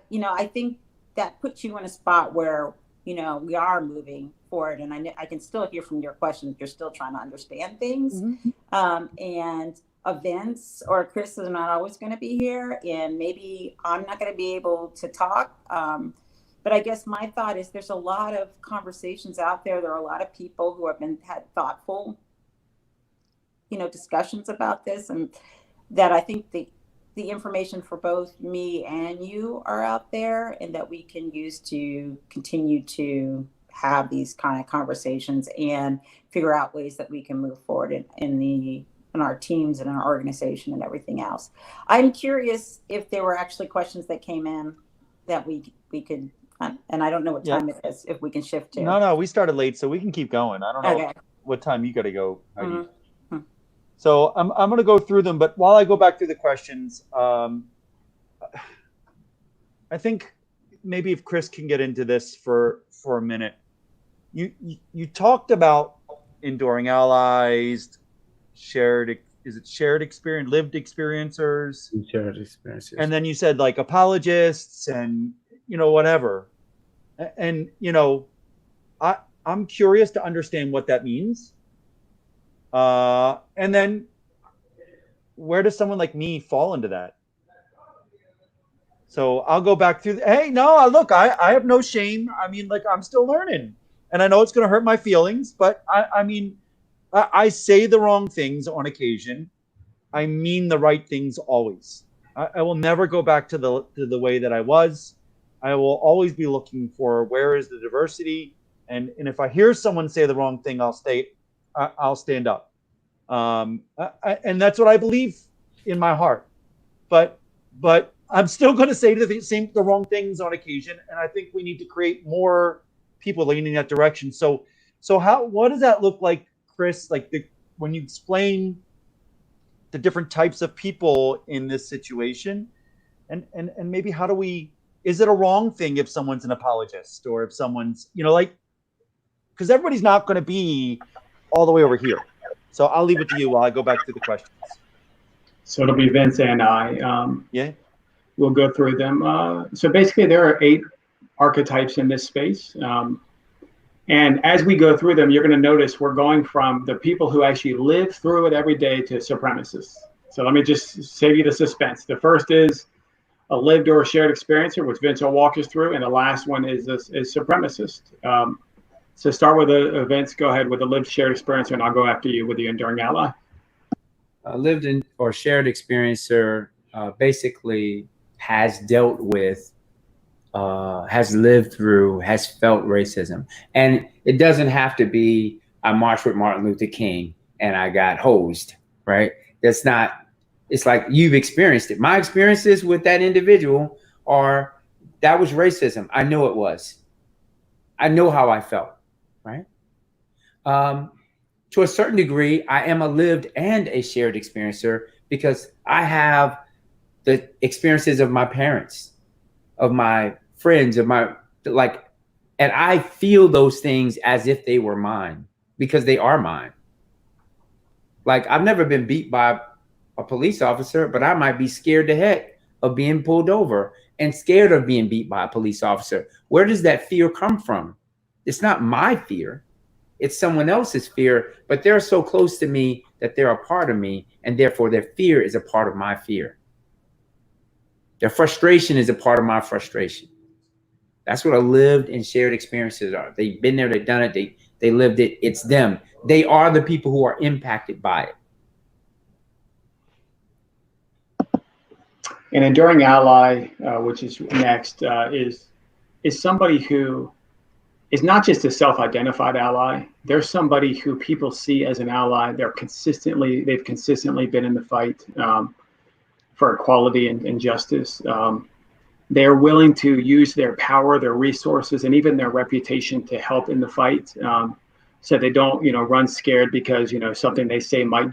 think that puts you in a spot where, you know, we are moving forward. And I can still hear from your questions, you're still trying to understand things. Mm-hmm. And events, or Chris is not always going to be here, and maybe I'm not going to be able to talk. But I guess my thought is there's a lot of conversations out there. There are a lot of people who have had thoughtful, you know, discussions about this, and that I think the information for both me and you are out there, and that we can use to continue to have these kind of conversations and figure out ways that we can move forward in our teams and in our organization and everything else. I'm curious if there were actually questions that came in that we could, and I don't know what time it is, if we can shift to. No, we started late, so we can keep going. I don't know what time you got to go, Heidi. Mm-hmm. So I'm going to go through them, but while I go back through the questions, I think maybe if Chris can get into this for a minute. you talked about enduring allies, shared is it shared experience, lived experiencers, Shared experiences. and then you said like apologists and whatever. And I I'm curious to understand what that means. And then where does someone like me fall into that? So I'll go back through. Hey, no, look, I have no shame. I mean, like I'm still learning, and I know it's going to hurt my feelings, but I mean, I say the wrong things on occasion. I mean the right things always. I will never go back to the way that I was. I will always be looking for where is the diversity, and if I hear someone say the wrong thing, I'll stand up, and that's what I believe in my heart. But I'm still going to say the wrong things on occasion, and I think we need to create more people leaning in that direction. So what does that look like, Chris? Like when you explain the different types of people in this situation, and maybe how do we? Is it a wrong thing if someone's an apologist or if someone's like because everybody's not going to be all the way over here. So I'll leave it to you while I go back to the questions. So it'll be Vince and I. Yeah. We'll go through them. So basically, there are 8 archetypes in this space. And as we go through them, you're going to notice we're going from the people who actually live through it every day to supremacists. So let me just save you the suspense. The first is a lived or a shared experiencer, which Vince will walk us through. And the last one is supremacist. So start with Vince. Go ahead with a lived shared experiencer, and I'll go after you with the enduring ally. A lived in or shared experiencer basically has dealt with, has lived through, has felt racism. And it doesn't have to be, I marched with Martin Luther King and I got hosed, right? That's not, it's like you've experienced it. My experiences with that individual that was racism. I know it was. I know how I felt, right? To a certain degree, I am a lived and a shared experiencer because I have the experiences of my parents, of my friends, and I feel those things as if they were mine because they are mine. Like I've never been beat by a police officer, but I might be scared to heck of being pulled over and scared of being beat by a police officer. Where does that fear come from? It's not my fear. It's someone else's fear, but they're so close to me that they're a part of me, and therefore their fear is a part of my fear. Their frustration is a part of my frustration. That's what a lived and shared experiences are. They've been there, they've done it, they lived it. It's them. They are the people who are impacted by it. An enduring ally, which is next, is somebody who is not just a self-identified ally. They're somebody who people see as an ally. They've consistently been in the fight for equality and justice. They're willing to use their power, their resources, and even their reputation to help in the fight. So they don't, run scared because, something they say might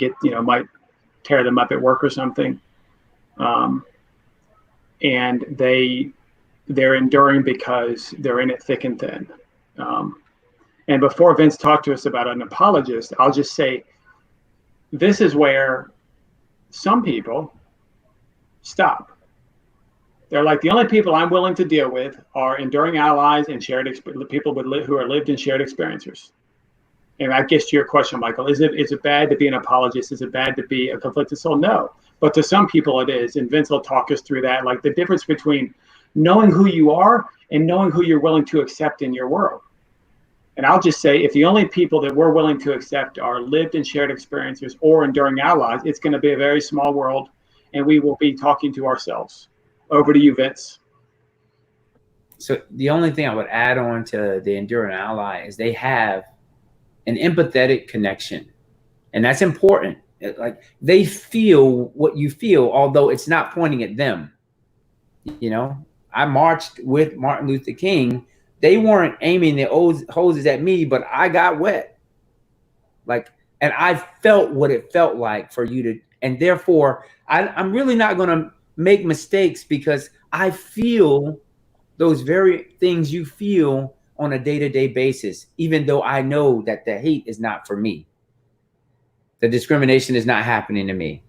tear them up at work or something. And they're enduring because they're in it thick and thin. And before Vince talked to us about an apologist, I'll just say this is where some people stop. They're like, the only people I'm willing to deal with are enduring allies and people who are lived and shared experiencers. And I guess to your question, Michael, is it bad to be an apologist? Is it bad to be a conflicted soul? No. But to some people it is. And Vince will talk us through that, like the difference between knowing who you are and knowing who you're willing to accept in your world. And I'll just say, if the only people that we're willing to accept are lived and shared experiencers or enduring allies, it's going to be a very small world, and we will be talking to ourselves. Over to you, Vince. So the only thing I would add on to the enduring ally is they have an empathetic connection, and that's important. Like they feel what you feel, although it's not pointing at them. I marched with Martin Luther King. They weren't aiming their hoses at me, but I got wet. And I felt what it felt like for you to, and therefore I'm really not going to make mistakes because I feel those very things you feel on a day-to-day basis, even though I know that the hate is not for me. The discrimination is not happening to me.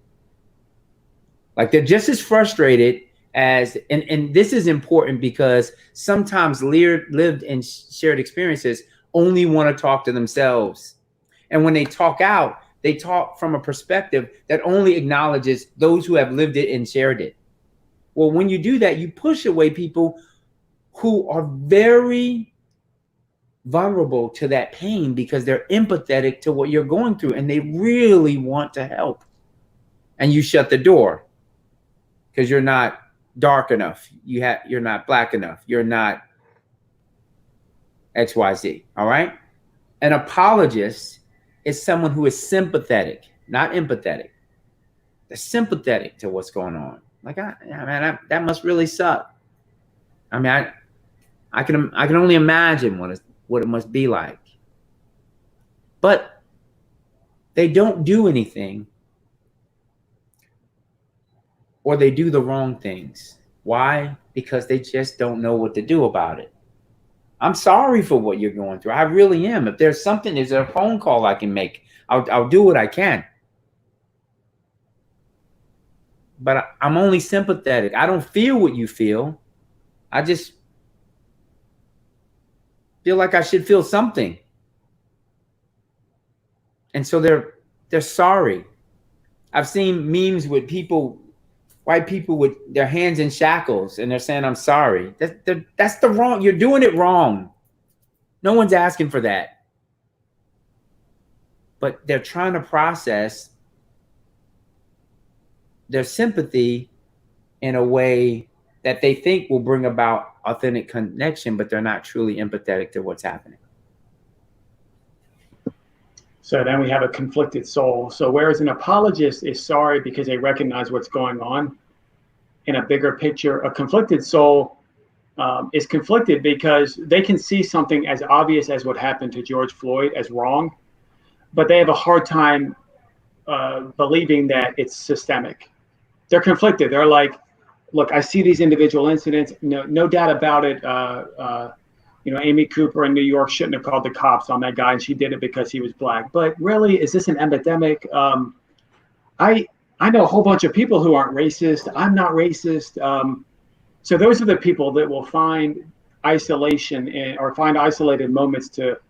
Like, they're just as frustrated as, and this is important because sometimes lived and shared experiences only want to talk to themselves. And when they talk out, they talk from a perspective that only acknowledges those who have lived it and shared it. Well, when you do that, you push away people who are very vulnerable to that pain because they're empathetic to what you're going through and they really want to help. And you shut the door because you're not dark enough. You're not black enough. You're not XYZ. All right. An apologist is someone who is sympathetic, not empathetic. They're sympathetic to what's going on. Like, that must really suck. I mean, I can only imagine what it must be like. But they don't do anything, or they do the wrong things. Why? Because they just don't know what to do about it. I'm sorry for what you're going through. I really am. If there's a phone call I can make, I'll do what I can. But I'm only sympathetic. I don't feel what you feel. I just feel like I should feel something. And so they're sorry. I've seen memes with white people with their hands in shackles, and they're saying, I'm sorry. That's the wrong, you're doing it wrong. No one's asking for that. But they're trying to process their sympathy in a way that they think will bring about authentic connection, but they're not truly empathetic to what's happening. So then we have a conflicted soul. So whereas an apologist is sorry because they recognize what's going on in a bigger picture, a conflicted soul is conflicted because they can see something as obvious as what happened to George Floyd as wrong, but they have a hard time believing that it's systemic. They're conflicted. They're like, look, I see these individual incidents. No doubt about it. Amy Cooper in New York shouldn't have called the cops on that guy, and she did it because he was black. But really, is this an epidemic? I know a whole bunch of people who aren't racist. I'm not racist. So those are the people that will find isolation or find isolated moments to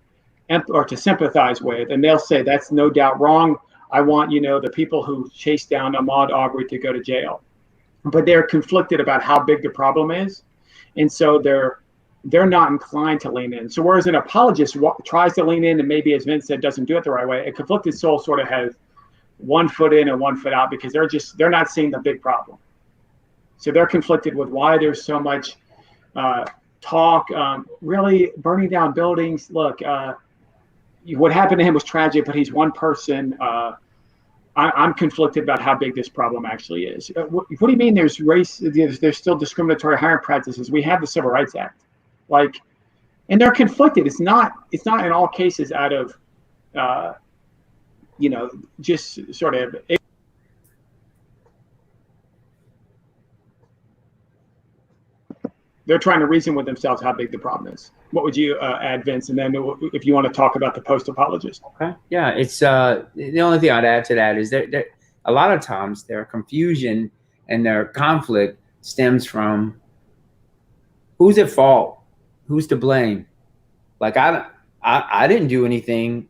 sympathize with, and they'll say that's no doubt wrong. I want the people who chased down Ahmaud Arbery to go to jail. But they're conflicted about how big the problem is, and so they're not inclined to lean in. So whereas an apologist tries to lean in and maybe, as Vince said, doesn't do it the right way, a conflicted soul sort of has one foot in and one foot out because they're not seeing the big problem. So they're conflicted with why there's so much talk, really burning down buildings. Look, what happened to him was tragic, but he's one person. I'm conflicted about how big this problem actually is. What do you mean there's still discriminatory hiring practices? We have the Civil Rights Act. And they're conflicted. It's not in all cases out of, just sort of. They're trying to reason with themselves how big the problem is. What would you add, Vince? And then if you want to talk about the post-apologist. Okay. Yeah, it's the only thing I'd add to that is that a lot of times their confusion and their conflict stems from who's at fault, who's to blame. Like I didn't do anything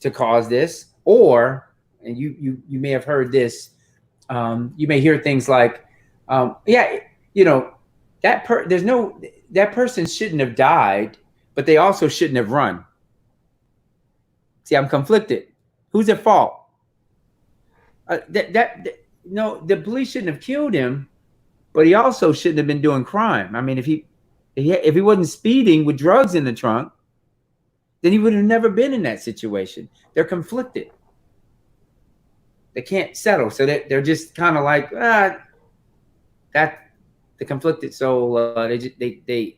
to cause this, or and you may have heard this. You may hear things like, that person shouldn't have died, but they also shouldn't have run. See, I'm conflicted. Who's at fault? The police shouldn't have killed him, but he also shouldn't have been doing crime. I mean, if he wasn't speeding with drugs in the trunk, then he would have never been in that situation. They're conflicted. They can't settle, so they're just kind of like that. The conflicted soul, they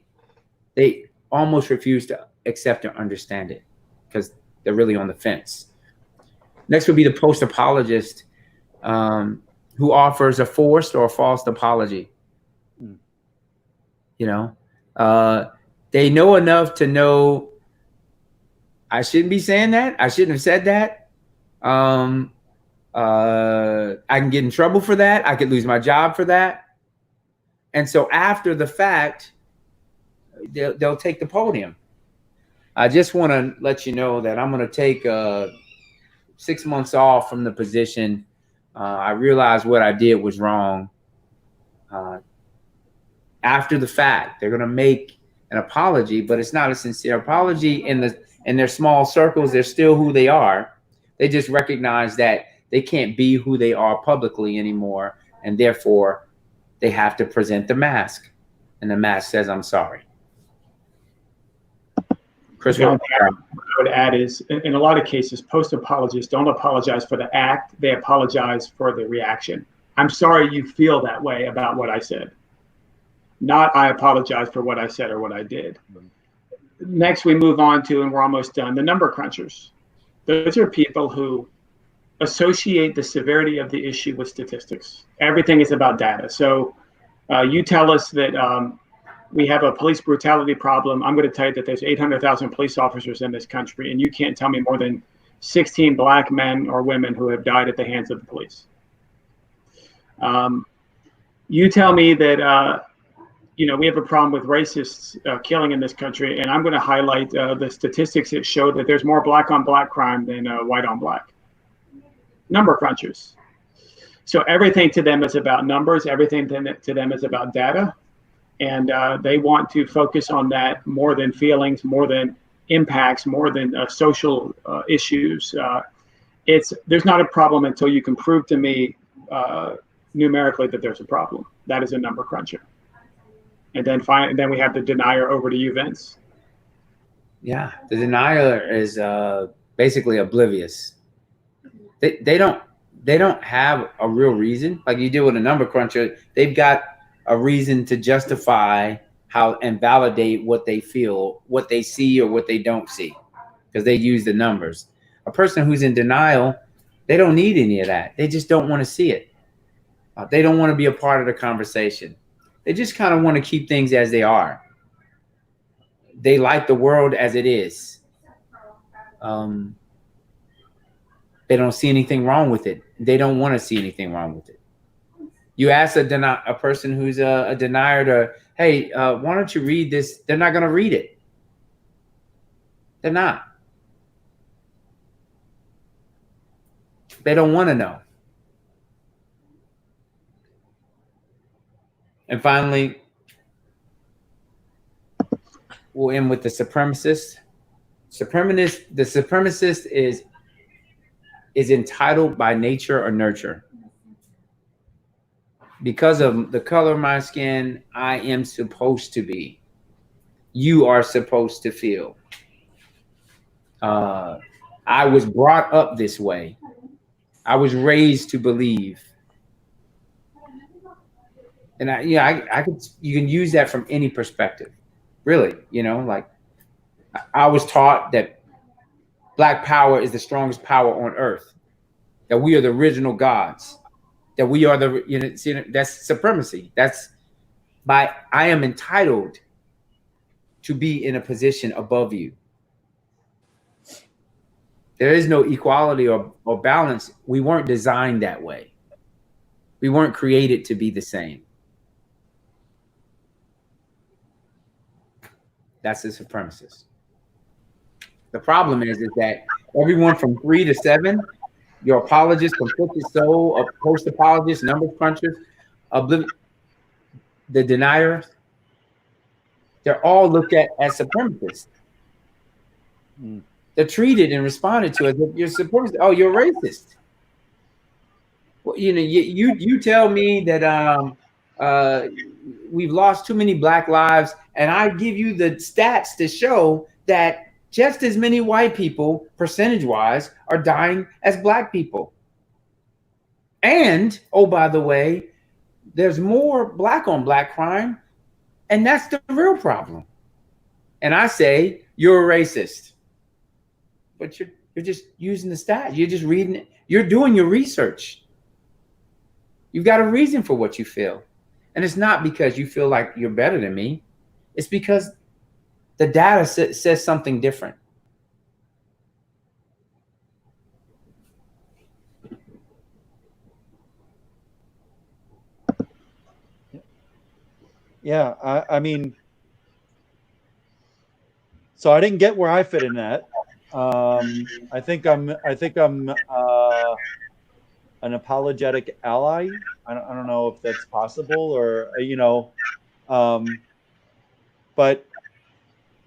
almost refuse to accept or understand it because they're really on the fence. Next would be the post-apologist, who offers a forced or a false apology. They know enough to know I shouldn't be saying that. I shouldn't have said that. I can get in trouble for that. I could lose my job for that. And so after the fact, they'll take the podium. I just want to let you know that I'm going to take 6 months off from the position. I realized what I did was wrong. After the fact, they're going to make an apology, but it's not a sincere apology. In their small circles, they're still who they are. They just recognize that they can't be who they are publicly anymore, and therefore they have to present the mask, and the mask says, "I'm sorry." Chris, what I would add is, in a lot of cases, post-apologists don't apologize for the act; they apologize for the reaction. I'm sorry you feel that way about what I said. Not I apologize for what I said or what I did. Next, we move on to, and we're almost done, the number crunchers. Those are people who associate the severity of the issue with statistics. Everything is about data. So you tell us that we have a police brutality problem. I'm going to tell you that there's 800,000 police officers in this country, and you can't tell me more than 16 black men or women who have died at the hands of the police. You tell me that we have a problem with racists killing in this country, and I'm going to highlight the statistics that show that there's more black on black crime than white on black. Number crunchers. So everything to them is about numbers. Everything to them is about data. And they want to focus on that more than feelings, more than impacts, more than social issues. There's not a problem until you can prove to me numerically that there's a problem. That is a number cruncher. And then we have the denier. Over to you, Vince. Yeah, the denier is basically oblivious. They don't have a real reason. Like you do with a number cruncher, they've got a reason to justify how and validate what they feel, what they see, or what they don't see, because they use the numbers. A person who's in denial, they don't need any of that. They just don't want to see it. They don't want to be a part of the conversation. They just kind of want to keep things as they are. They like the world as it is. They don't see anything wrong with it. They don't want to see anything wrong with it. You ask a person who's a denier to, hey, why don't you read this? They're not going to read it. They're not. They don't want to know. And finally, we'll end with the supremacist. The supremacist is entitled by nature or nurture. Because of the color of my skin, I am supposed to be. You are supposed to feel. I was brought up this way. I was raised to believe. And you can use that from any perspective, really. Like I was taught that Black power is the strongest power on earth, that we are the original gods, that we are that's supremacy. I am entitled to be in a position above you. There is no equality or balance. We weren't designed that way. We weren't created to be the same. That's the supremacist. The problem is that everyone from 3 to 7, your apologists, conflicted soul, post-apologists, number crunchers, the deniers, they're all looked at as supremacists. They're treated and responded to as if you're supremacist. Oh, you're racist. Well, you tell me that we've lost too many Black lives, and I give you the stats to show that just as many white people, percentage-wise, are dying as Black people. And, oh, by the way, there's more Black on Black crime, and that's the real problem. And I say, you're a racist. But you're just using the stats. You're just reading it. You're doing your research. You've got a reason for what you feel. And it's not because you feel like you're better than me. It's because the data says something different. Yeah, I mean, so I didn't get where I fit in that. I think I'm an apologetic ally. I don't know if that's possible or but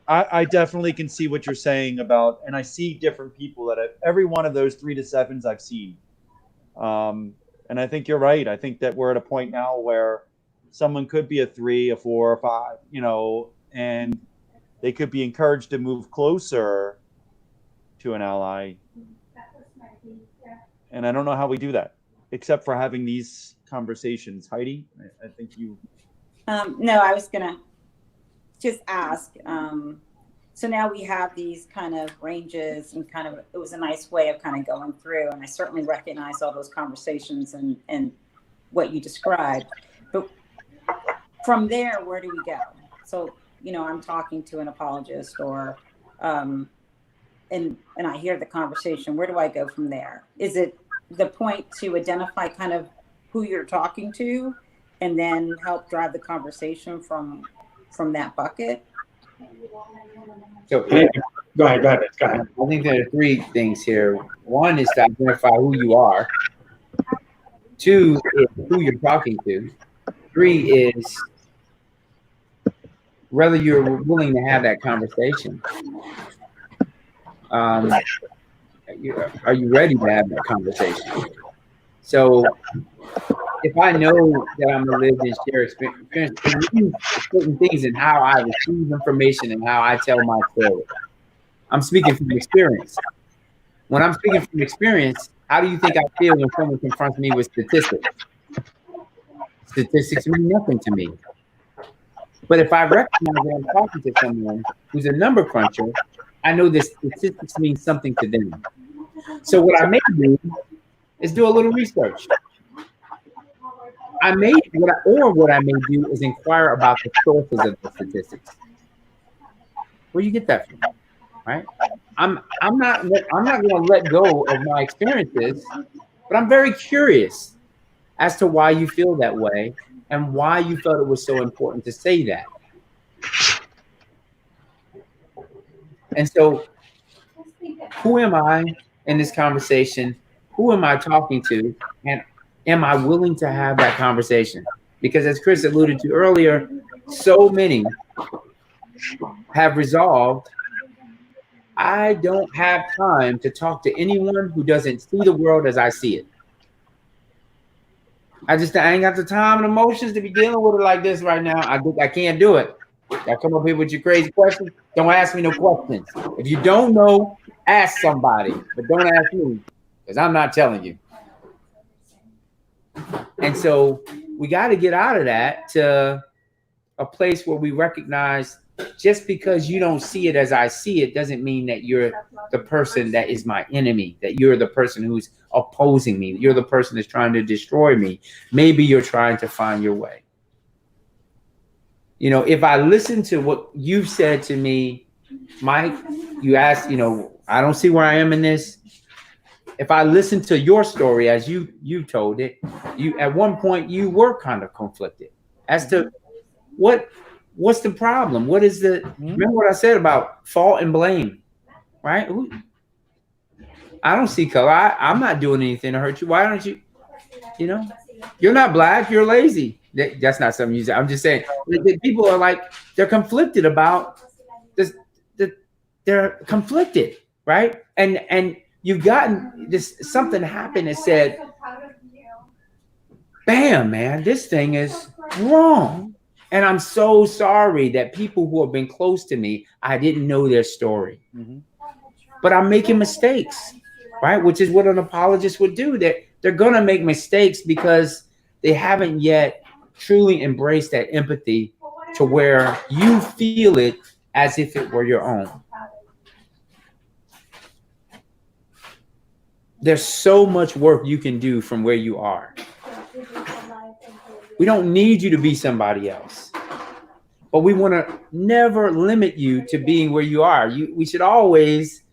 I definitely can see what you're saying about, and I see different people that every one of those 3 to 7s I've seen. And I think you're right. I think that we're at a point now where someone could be a 3, a 4, a 5, and they could be encouraged to move closer to an ally. And I don't know how we do that, except for having these conversations. Heidi, I think you. No, I was going to just ask. So now we have these kind of ranges, and kind of, it was a nice way of kind of going through. And I certainly recognize all those conversations and what you described. But from there, where do we go? So, I'm talking to an apologist or, and I hear the conversation. Where do I go from there? Is it the point to identify kind of who you're talking to and then help drive the conversation from that bucket? So Go ahead. I think there are 3 things here. One is to identify who you are. 2 is who you're talking to. 3 is whether you're willing to have that conversation. Are you ready to have that conversation? So if I know that I'm going to live and share experience, certain things in how I receive information and how I tell my story. I'm speaking from experience. When I'm speaking from experience, how do you think I feel when someone confronts me with statistics? Statistics mean nothing to me. But if I recognize that I'm talking to someone who's a number cruncher, I know that statistics mean something to them. So what I may do is do a little research. What I may do is inquire about the sources of the statistics. Where you get that from, right? I'm not going to let go of my experiences, but I'm very curious as to why you feel that way and why you felt it was so important to say that. And so, who am I in this conversation? Who am I talking to? And am I willing to have that conversation? Because as Chris alluded to earlier, so many have resolved, I don't have time to talk to anyone who doesn't see the world as I see it. I ain't got the time and emotions to be dealing with it like this right now. I can't do it. Y'all come up here with your crazy questions. Don't ask me no questions. If you don't know, ask somebody, but don't ask me, because I'm not telling you. And so we got to get out of that to a place where we recognize just because you don't see it as I see it doesn't mean that you're the person that is my enemy, that you're the person who's opposing me, you're the person that's trying to destroy me. Maybe you're trying to find your way. If I listen to what you've said to me, Mike, you asked, I don't see where I am in this. If I listen to your story as you told it, you at one point you were kind of conflicted as to what's the problem? What is remember what I said about fault and blame, right? I don't see color. I'm not doing anything to hurt you. Why don't you, you're not black, you're lazy. That's not something you say. I'm just saying people are like, they're conflicted about this. They're conflicted, right? And you've gotten this, something happened that said, bam, man, this thing is wrong. And I'm so sorry that people who have been close to me, I didn't know their story. Mm-hmm. But I'm making mistakes, right? Which is what an apologist would do. They're going to make mistakes because they haven't yet truly embraced that empathy to where you feel it as if it were your own. There's so much work you can do from where you are. We don't need you to be somebody else. but we want to never limit you to being where you are. We should always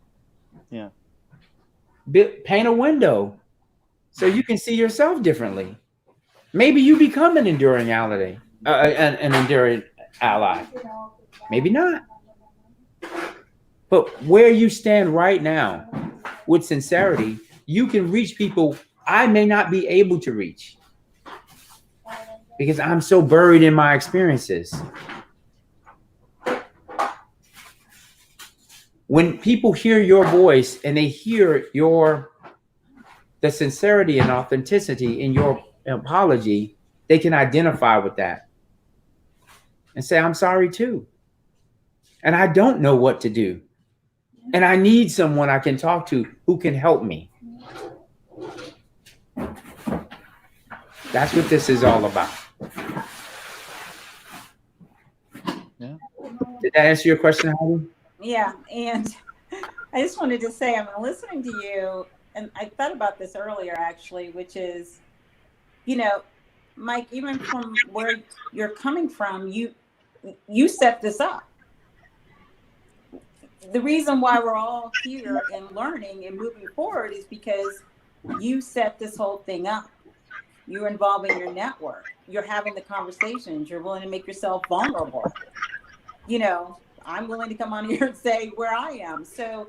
paint a window so you can see yourself differently. Maybe you become an enduring ally, an enduring ally. Maybe not. But where you stand right now with sincerity, you can reach people I may not be able to reach because I'm so buried in my experiences. When people hear your voice and they hear the sincerity and authenticity in your apology, they can identify with that and say, I'm sorry too. And I don't know what to do. And I need someone I can talk to who can help me. That's what this is all about. Yeah. Did that answer your question, Heidi? Yeah. And I just wanted to say, I'm listening to you, and I thought about this earlier, actually, which is, Mike, even from where you're coming from, you set this up. The reason why we're all here and learning and moving forward is because you set this whole thing up. You're involving your network. You're having the conversations. You're willing to make yourself vulnerable. I'm willing to come on here and say where I am. So,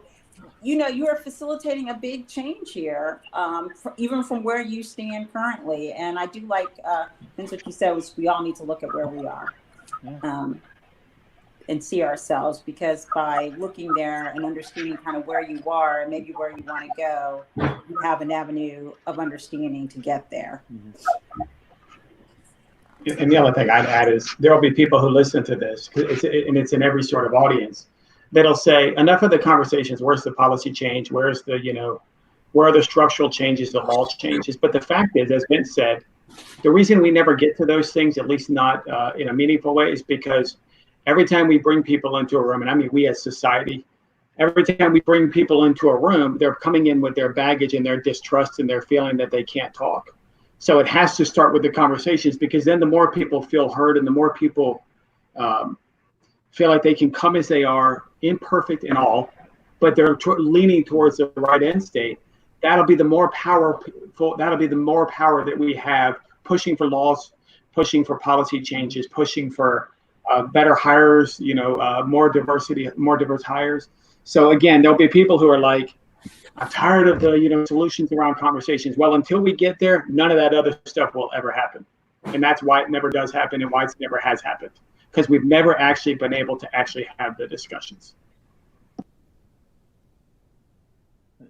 you are facilitating a big change here, even from where you stand currently. And I do like, Vince, what you said was we all need to look at where we are. And see ourselves, because by looking there and understanding kind of where you are and maybe where you want to go, you have an avenue of understanding to get there. And the other thing I'd add is there will be people who listen to this, and it's in every sort of audience, that'll say, enough of the conversations, where's the policy change? Where's the, where are the structural changes, the law changes? But the fact is, as Vince said, the reason we never get to those things, at least not in a meaningful way, is because every time we bring people into a room, and I mean we as society, every time we bring people into a room, they're coming in with their baggage and their distrust and their feeling that they can't talk. So it has to start with the conversations, because then the more people feel heard and the more people feel like they can come as they are, imperfect and all, but they're leaning towards the right end state, that'll be the more powerful, that'll be the more power that we have pushing for laws, pushing for policy changes, pushing for better hires, more diversity, more diverse hires. So again, there'll be people who are like, I'm tired of the, solutions around conversations. Well, until we get there, none of that other stuff will ever happen. And that's why it never does happen and why it never has happened, because we've never actually been able to actually have the discussions.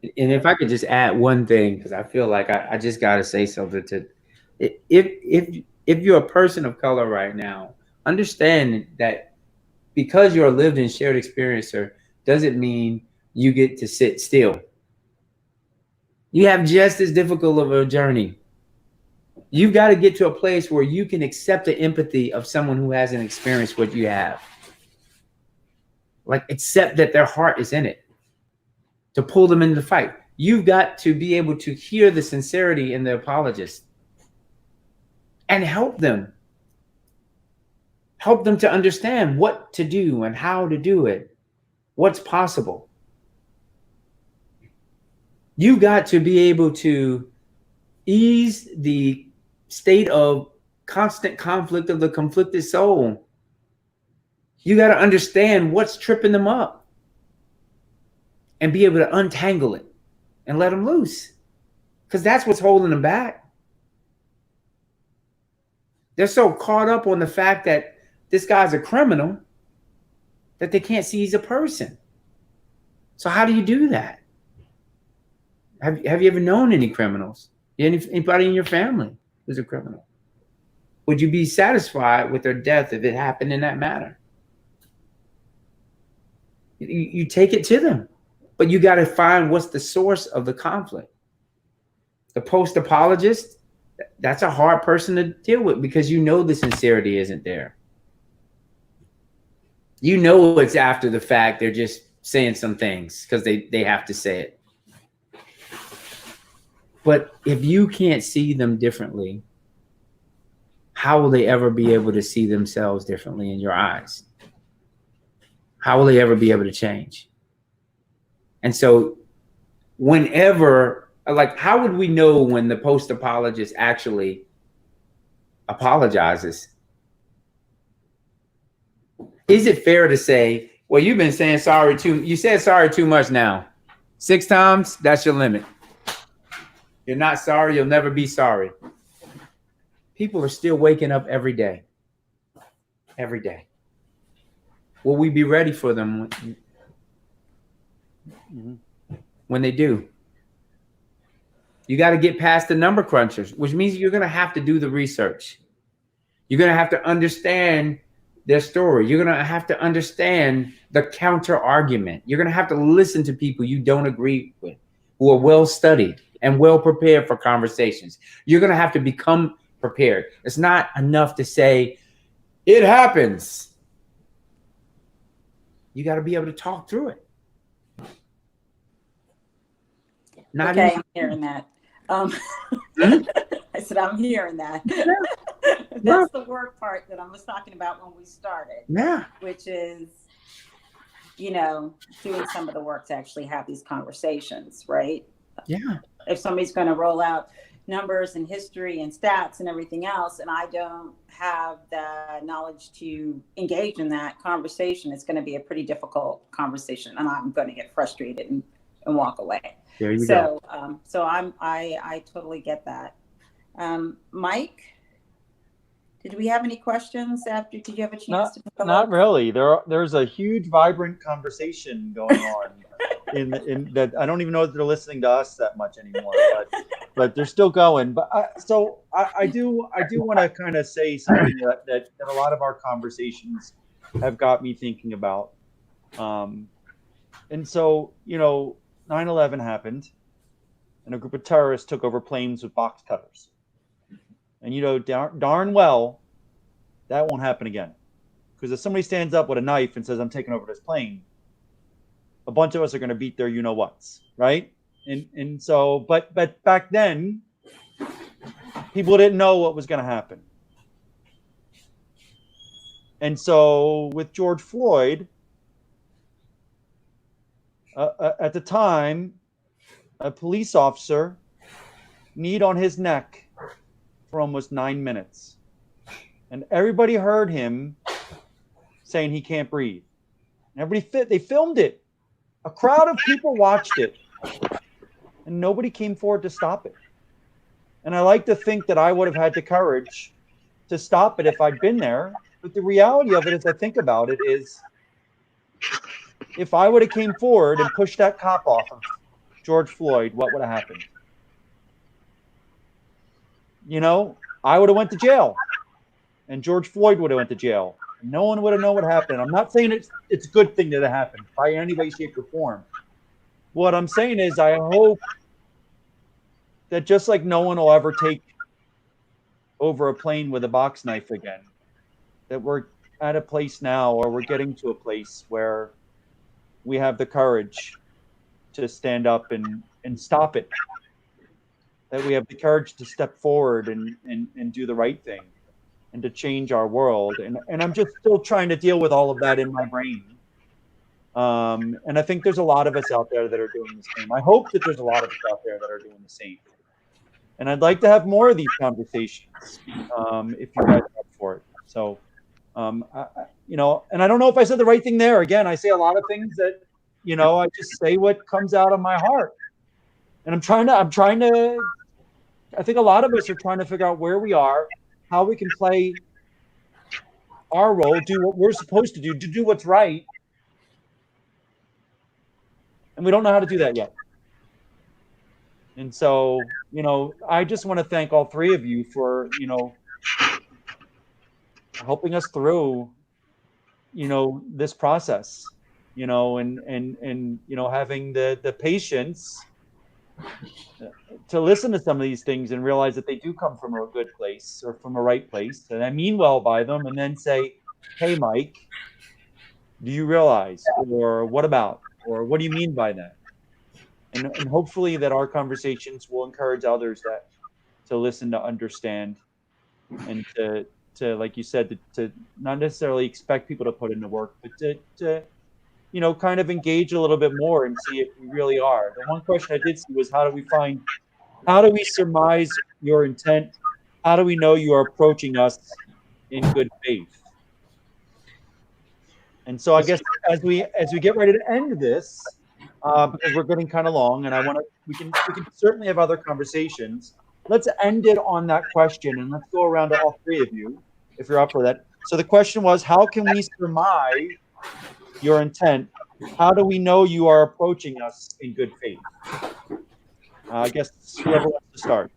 And if I could just add one thing, because I feel like I just got to say something to, if you're a person of color right now, understand that because you're a lived and shared experiencer doesn't mean you get to sit still. You have just as difficult of a journey. You've got to get to a place where you can accept the empathy of someone who hasn't experienced what you have. Like, accept that their heart is in it to pull them into the fight. You've got to be able to hear the sincerity in the apologist and help them. Help them to understand what to do and how to do it, what's possible. You've got to be able to ease the state of constant conflict of the conflicted soul. You got to understand what's tripping them up and be able to untangle it and let them loose, because that's what's holding them back. They're so caught up on the fact that this guy's a criminal that they can't see he's a person. So how do you do that? Have you ever known any criminals? Anybody in your family who's a criminal? Would you be satisfied with their death if it happened in that manner? You take it to them, but you got to find what's the source of the conflict. The post-apologist, that's a hard person to deal with, because the sincerity isn't there. It's after the fact. They're just saying some things because they have to say it. But if you can't see them differently, how will they ever be able to see themselves differently in your eyes? How will they ever be able to change? And so whenever, like, how would we know when the post-apologist actually apologizes? Is it fair to say, well, you've been saying sorry you said sorry too much now. 6 times, that's your limit. You're not sorry, you'll never be sorry. People are still waking up every day. Every day. Will we be ready for them when they do? You got to get past the number crunchers, which means you're going to have to do the research. You're going to have to understand their story. You're going to have to understand the counter argument. You're going to have to listen to people you don't agree with, who are well studied and well prepared for conversations. You're going to have to become prepared. It's not enough to say, it happens. You got to be able to talk through it. Not okay, easy. I'm hearing that. Hmm? I said, I'm hearing that. Yeah. That's the work part that I was talking about when we started. Yeah. Which is, you know, doing some of the work to actually have these conversations, right? Yeah. If somebody's going to roll out numbers and history and stats and everything else, and I don't have the knowledge to engage in that conversation, it's going to be a pretty difficult conversation, and I'm going to get frustrated and walk away. There you go. So I totally get that. Mike, did we have any questions after? Did you have a chance to? Not really. There's a huge, vibrant conversation going on in that. I don't even know if they're listening to us that much anymore, but they're still going. But I do want to kind of say something that a lot of our conversations have got me thinking about. And so, you know, 9/11 happened, and a group of terrorists took over planes with box cutters. And you know darn well that won't happen again. Because if somebody stands up with a knife and says, I'm taking over this plane, a bunch of us are going to beat their you-know-whats, right? And so, but back then, people didn't know what was going to happen. And so with George Floyd, at the time, a police officer kneed on his neck for almost 9 minutes. And everybody heard him saying he can't breathe. And they filmed it. A crowd of people watched it. And nobody came forward to stop it. And I like to think that I would have had the courage to stop it if I'd been there. But the reality of it, as I think about it, is if I would have came forward and pushed that cop off of George Floyd, what would have happened? You know, I would have went to jail, and George Floyd would have went to jail. And no one would have known what happened. I'm not saying it's a good thing that it happened by any way, shape, or form. What I'm saying is I hope that just like no one will ever take over a plane with a box knife again, that we're at a place now, or we're getting to a place where we have the courage to stand up and stop it. That we have the courage to step forward and do the right thing and to change our world. And I'm just still trying to deal with all of that in my brain. And I think there's a lot of us out there that are doing the same. I hope that there's a lot of us out there that are doing the same. And I'd like to have more of these conversations if you guys are up for it. So, you know, and I don't know if I said the right thing there. Again, I say a lot of things that, you know, I just say what comes out of my heart. And I'm trying to, I think a lot of us are trying to figure out where we are, how we can play our role, do what we're supposed to do what's right. And we don't know how to do that yet. And so, you know, I just want to thank all three of you for, you know, helping us through, you know, this process, you know, and you know, having the patience to listen to some of these things and realize that they do come from a good place or from a right place, and I mean well by them, and then say, hey, Mike, do you realize, or what about, or what do you mean by that? And hopefully that our conversations will encourage others to listen, to understand, and to like you said, to not necessarily expect people to put in the work, but to kind of engage a little bit more and see if we really are. The one question I did see was how do we surmise your intent? How do we know you are approaching us in good faith? And so I guess as we get ready to end this, because we're getting kind of long, and we can certainly have other conversations. Let's end it on that question, and let's go around to all three of you, if you're up for that. So the question was, how can we surmise your intent? How do we know you are approaching us in good faith? I guess whoever wants to start.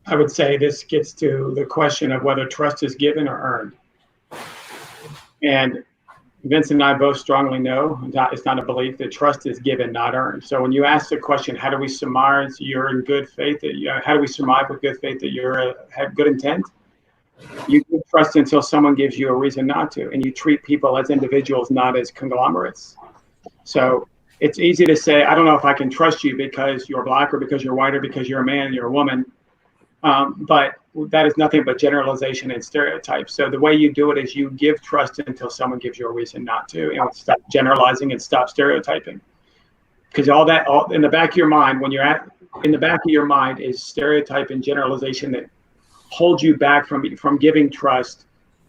I would say this gets to the question of whether trust is given or earned. And Vince and I both strongly know it's not a belief that trust is given, not earned. So when you ask the question, how do we surmise you're in good faith? How do we surmise with good faith that you have good intent? You give trust until someone gives you a reason not to, and you treat people as individuals, not as conglomerates. So it's easy to say, I don't know if I can trust you because you're black or because you're white or because you're a man and you're a woman. But that is nothing but generalization and stereotype. So the way you do it is you give trust until someone gives you a reason not to, and stop generalizing and stop stereotyping. Because all in the back of your mind, in the back of your mind is stereotype and generalization that holds you back from giving trust,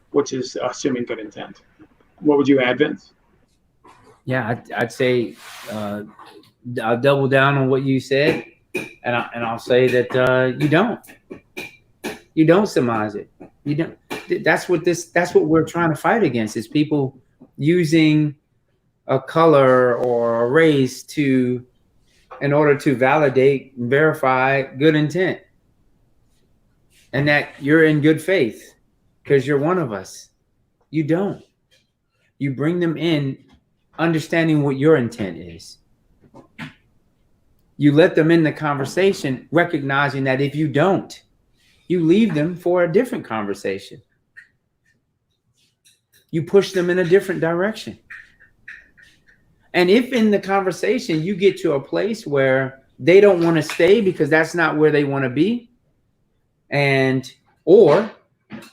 which is assuming good intent. What would you add, Vince? Yeah, I'd say I'll double down on what you said, and I'll say that you don't surmise it. You don't. That's what we're trying to fight against, is people using a color or a race in order to validate and verify good intent, and that you're in good faith because you're one of us. You don't. You bring them in understanding what your intent is. You let them in the conversation, recognizing that if you don't, you leave them for a different conversation. You push them in a different direction. And if in the conversation you get to a place where they don't want to stay because that's not where they want to be, or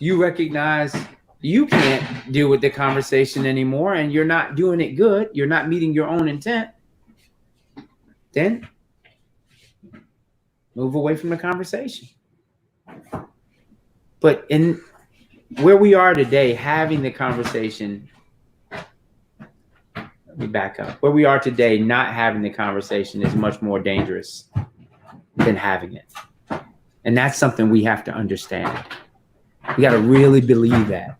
you recognize you can't deal with the conversation anymore and you're not doing it good, you're not meeting your own intent, then move away from the conversation. But in where we are today, having the conversation, let me back up. Where we are today, not having the conversation is much more dangerous than having it. And that's something we have to understand. We got to really believe that.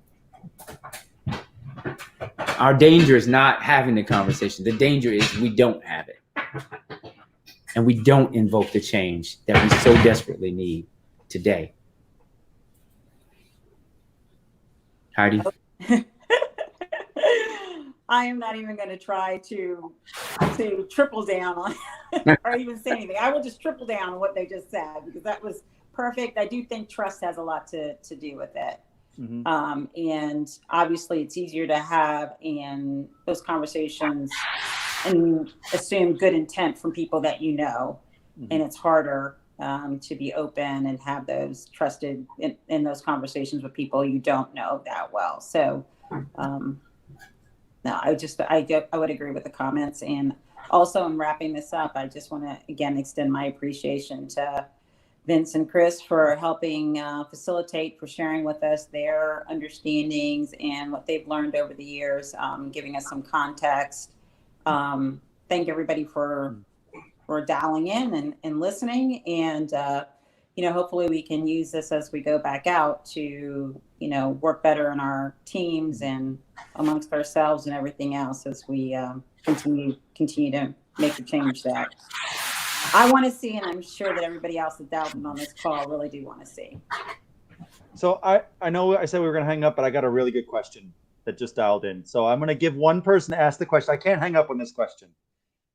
Our danger is not having the conversation. The danger is we don't have it. And we don't invoke the change that we so desperately need today. Heidi? I am not even going to try to triple down on or even say anything. I will just triple down on what they just said, because that was perfect. I do think trust has a lot to do with it. Mm-hmm. And obviously it's easier to have in those conversations and assume good intent from people that you know. Mm-hmm. And it's harder to be open and have those trusted in those conversations with people you don't know that well. So no, I would agree with the comments. And also in wrapping this up, I just want to again extend my appreciation to Vince and Chris for helping facilitate, for sharing with us their understandings and what they've learned over the years, giving us some context. Thank everybody for dialing in and listening. And, hopefully we can use this as we go back out to, work better in our teams and amongst ourselves and everything else as we continue to make the change that I want to see, and I'm sure that everybody else that dialed in on this call really do want to see. So I know I said we were going to hang up, but I got a really good question that just dialed in. So I'm going to give one person to ask the question. I can't hang up on this question.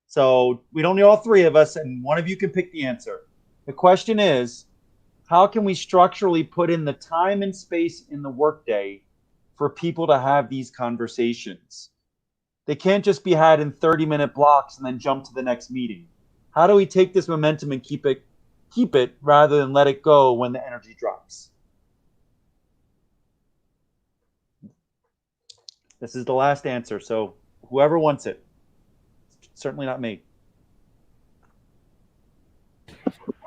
So we don't need all three of us, and one of you can pick the answer. The question is, how can we structurally put in the time and space in the workday for people to have these conversations? They can't just be had in 30-minute blocks and then jump to the next meeting. How do we take this momentum and keep it keep it rather than let it go when the energy drops. This is the last answer, so whoever wants it. Certainly not me.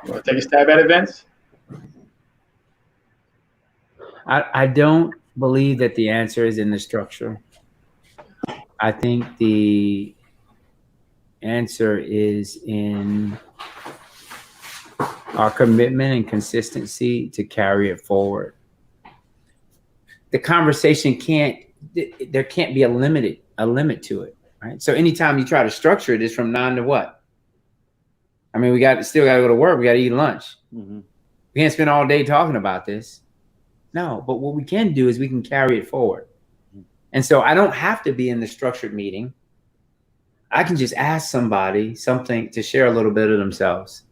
Want to take a stab at it, Vince? I don't believe that the answer is in the structure. I think the answer is in our commitment and consistency to carry it forward. The conversation there can't be a limit to it, right? So anytime you try to structure it, it's from 9 to what? I mean, we still got to go to work. We got to eat lunch. Mm-hmm. We can't spend all day talking about this. No, but what we can do is we can carry it forward. And so I don't have to be in the structured meeting. I can just ask somebody something to share a little bit of themselves.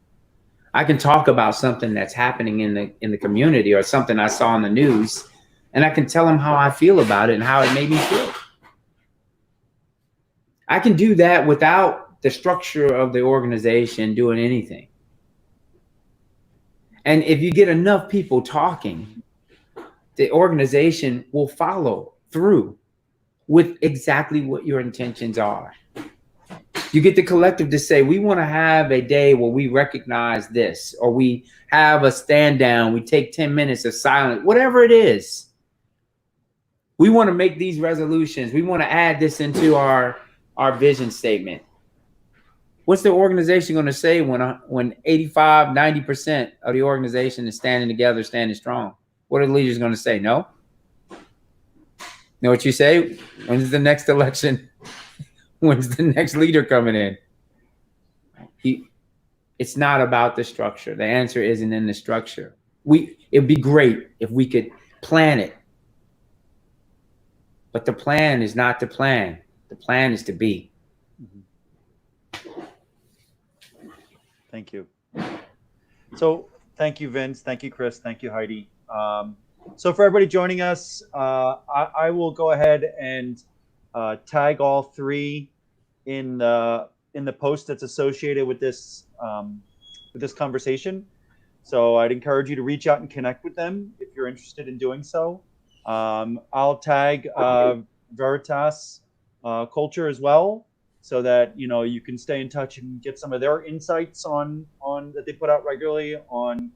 I can talk about something that's happening in the community or something I saw in the news, and I can tell them how I feel about it and how it made me feel. I can do that without the structure of the organization doing anything. And if you get enough people talking, the organization will follow through with exactly what your intentions are. You get the collective to say, we want to have a day where we recognize this, or we have a stand down, we take 10 minutes of silence, whatever it is. We want to make these resolutions. We want to add this into our vision statement. What's the organization going to say when 85, 90% of the organization is standing together, standing strong? What are the leaders going to say? No? Know what you say? When's the next election? When's the next leader coming in? It's not about the structure. The answer isn't in the structure. It'd be great if we could plan it. But the plan is not the plan. The plan is to be. Mm-hmm. Thank you. So thank you, Vince. Thank you, Chris. Thank you, Heidi. So for everybody joining us, I will go ahead and tag all three in the post that's associated with this conversation. So I'd encourage you to reach out and connect with them if you're interested in doing so. I'll tag Veritas Culture as well, so that you can stay in touch and get some of their insights on that they put out regularly on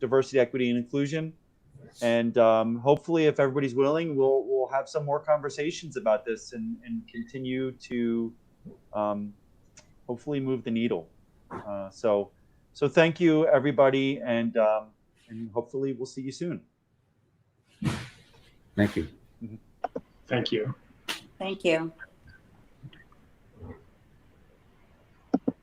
diversity, equity, and inclusion. And hopefully, if everybody's willing, we'll have some more conversations about this and continue to hopefully move the needle. So thank you, everybody, and hopefully we'll see you soon. Thank you. Thank you. Thank you.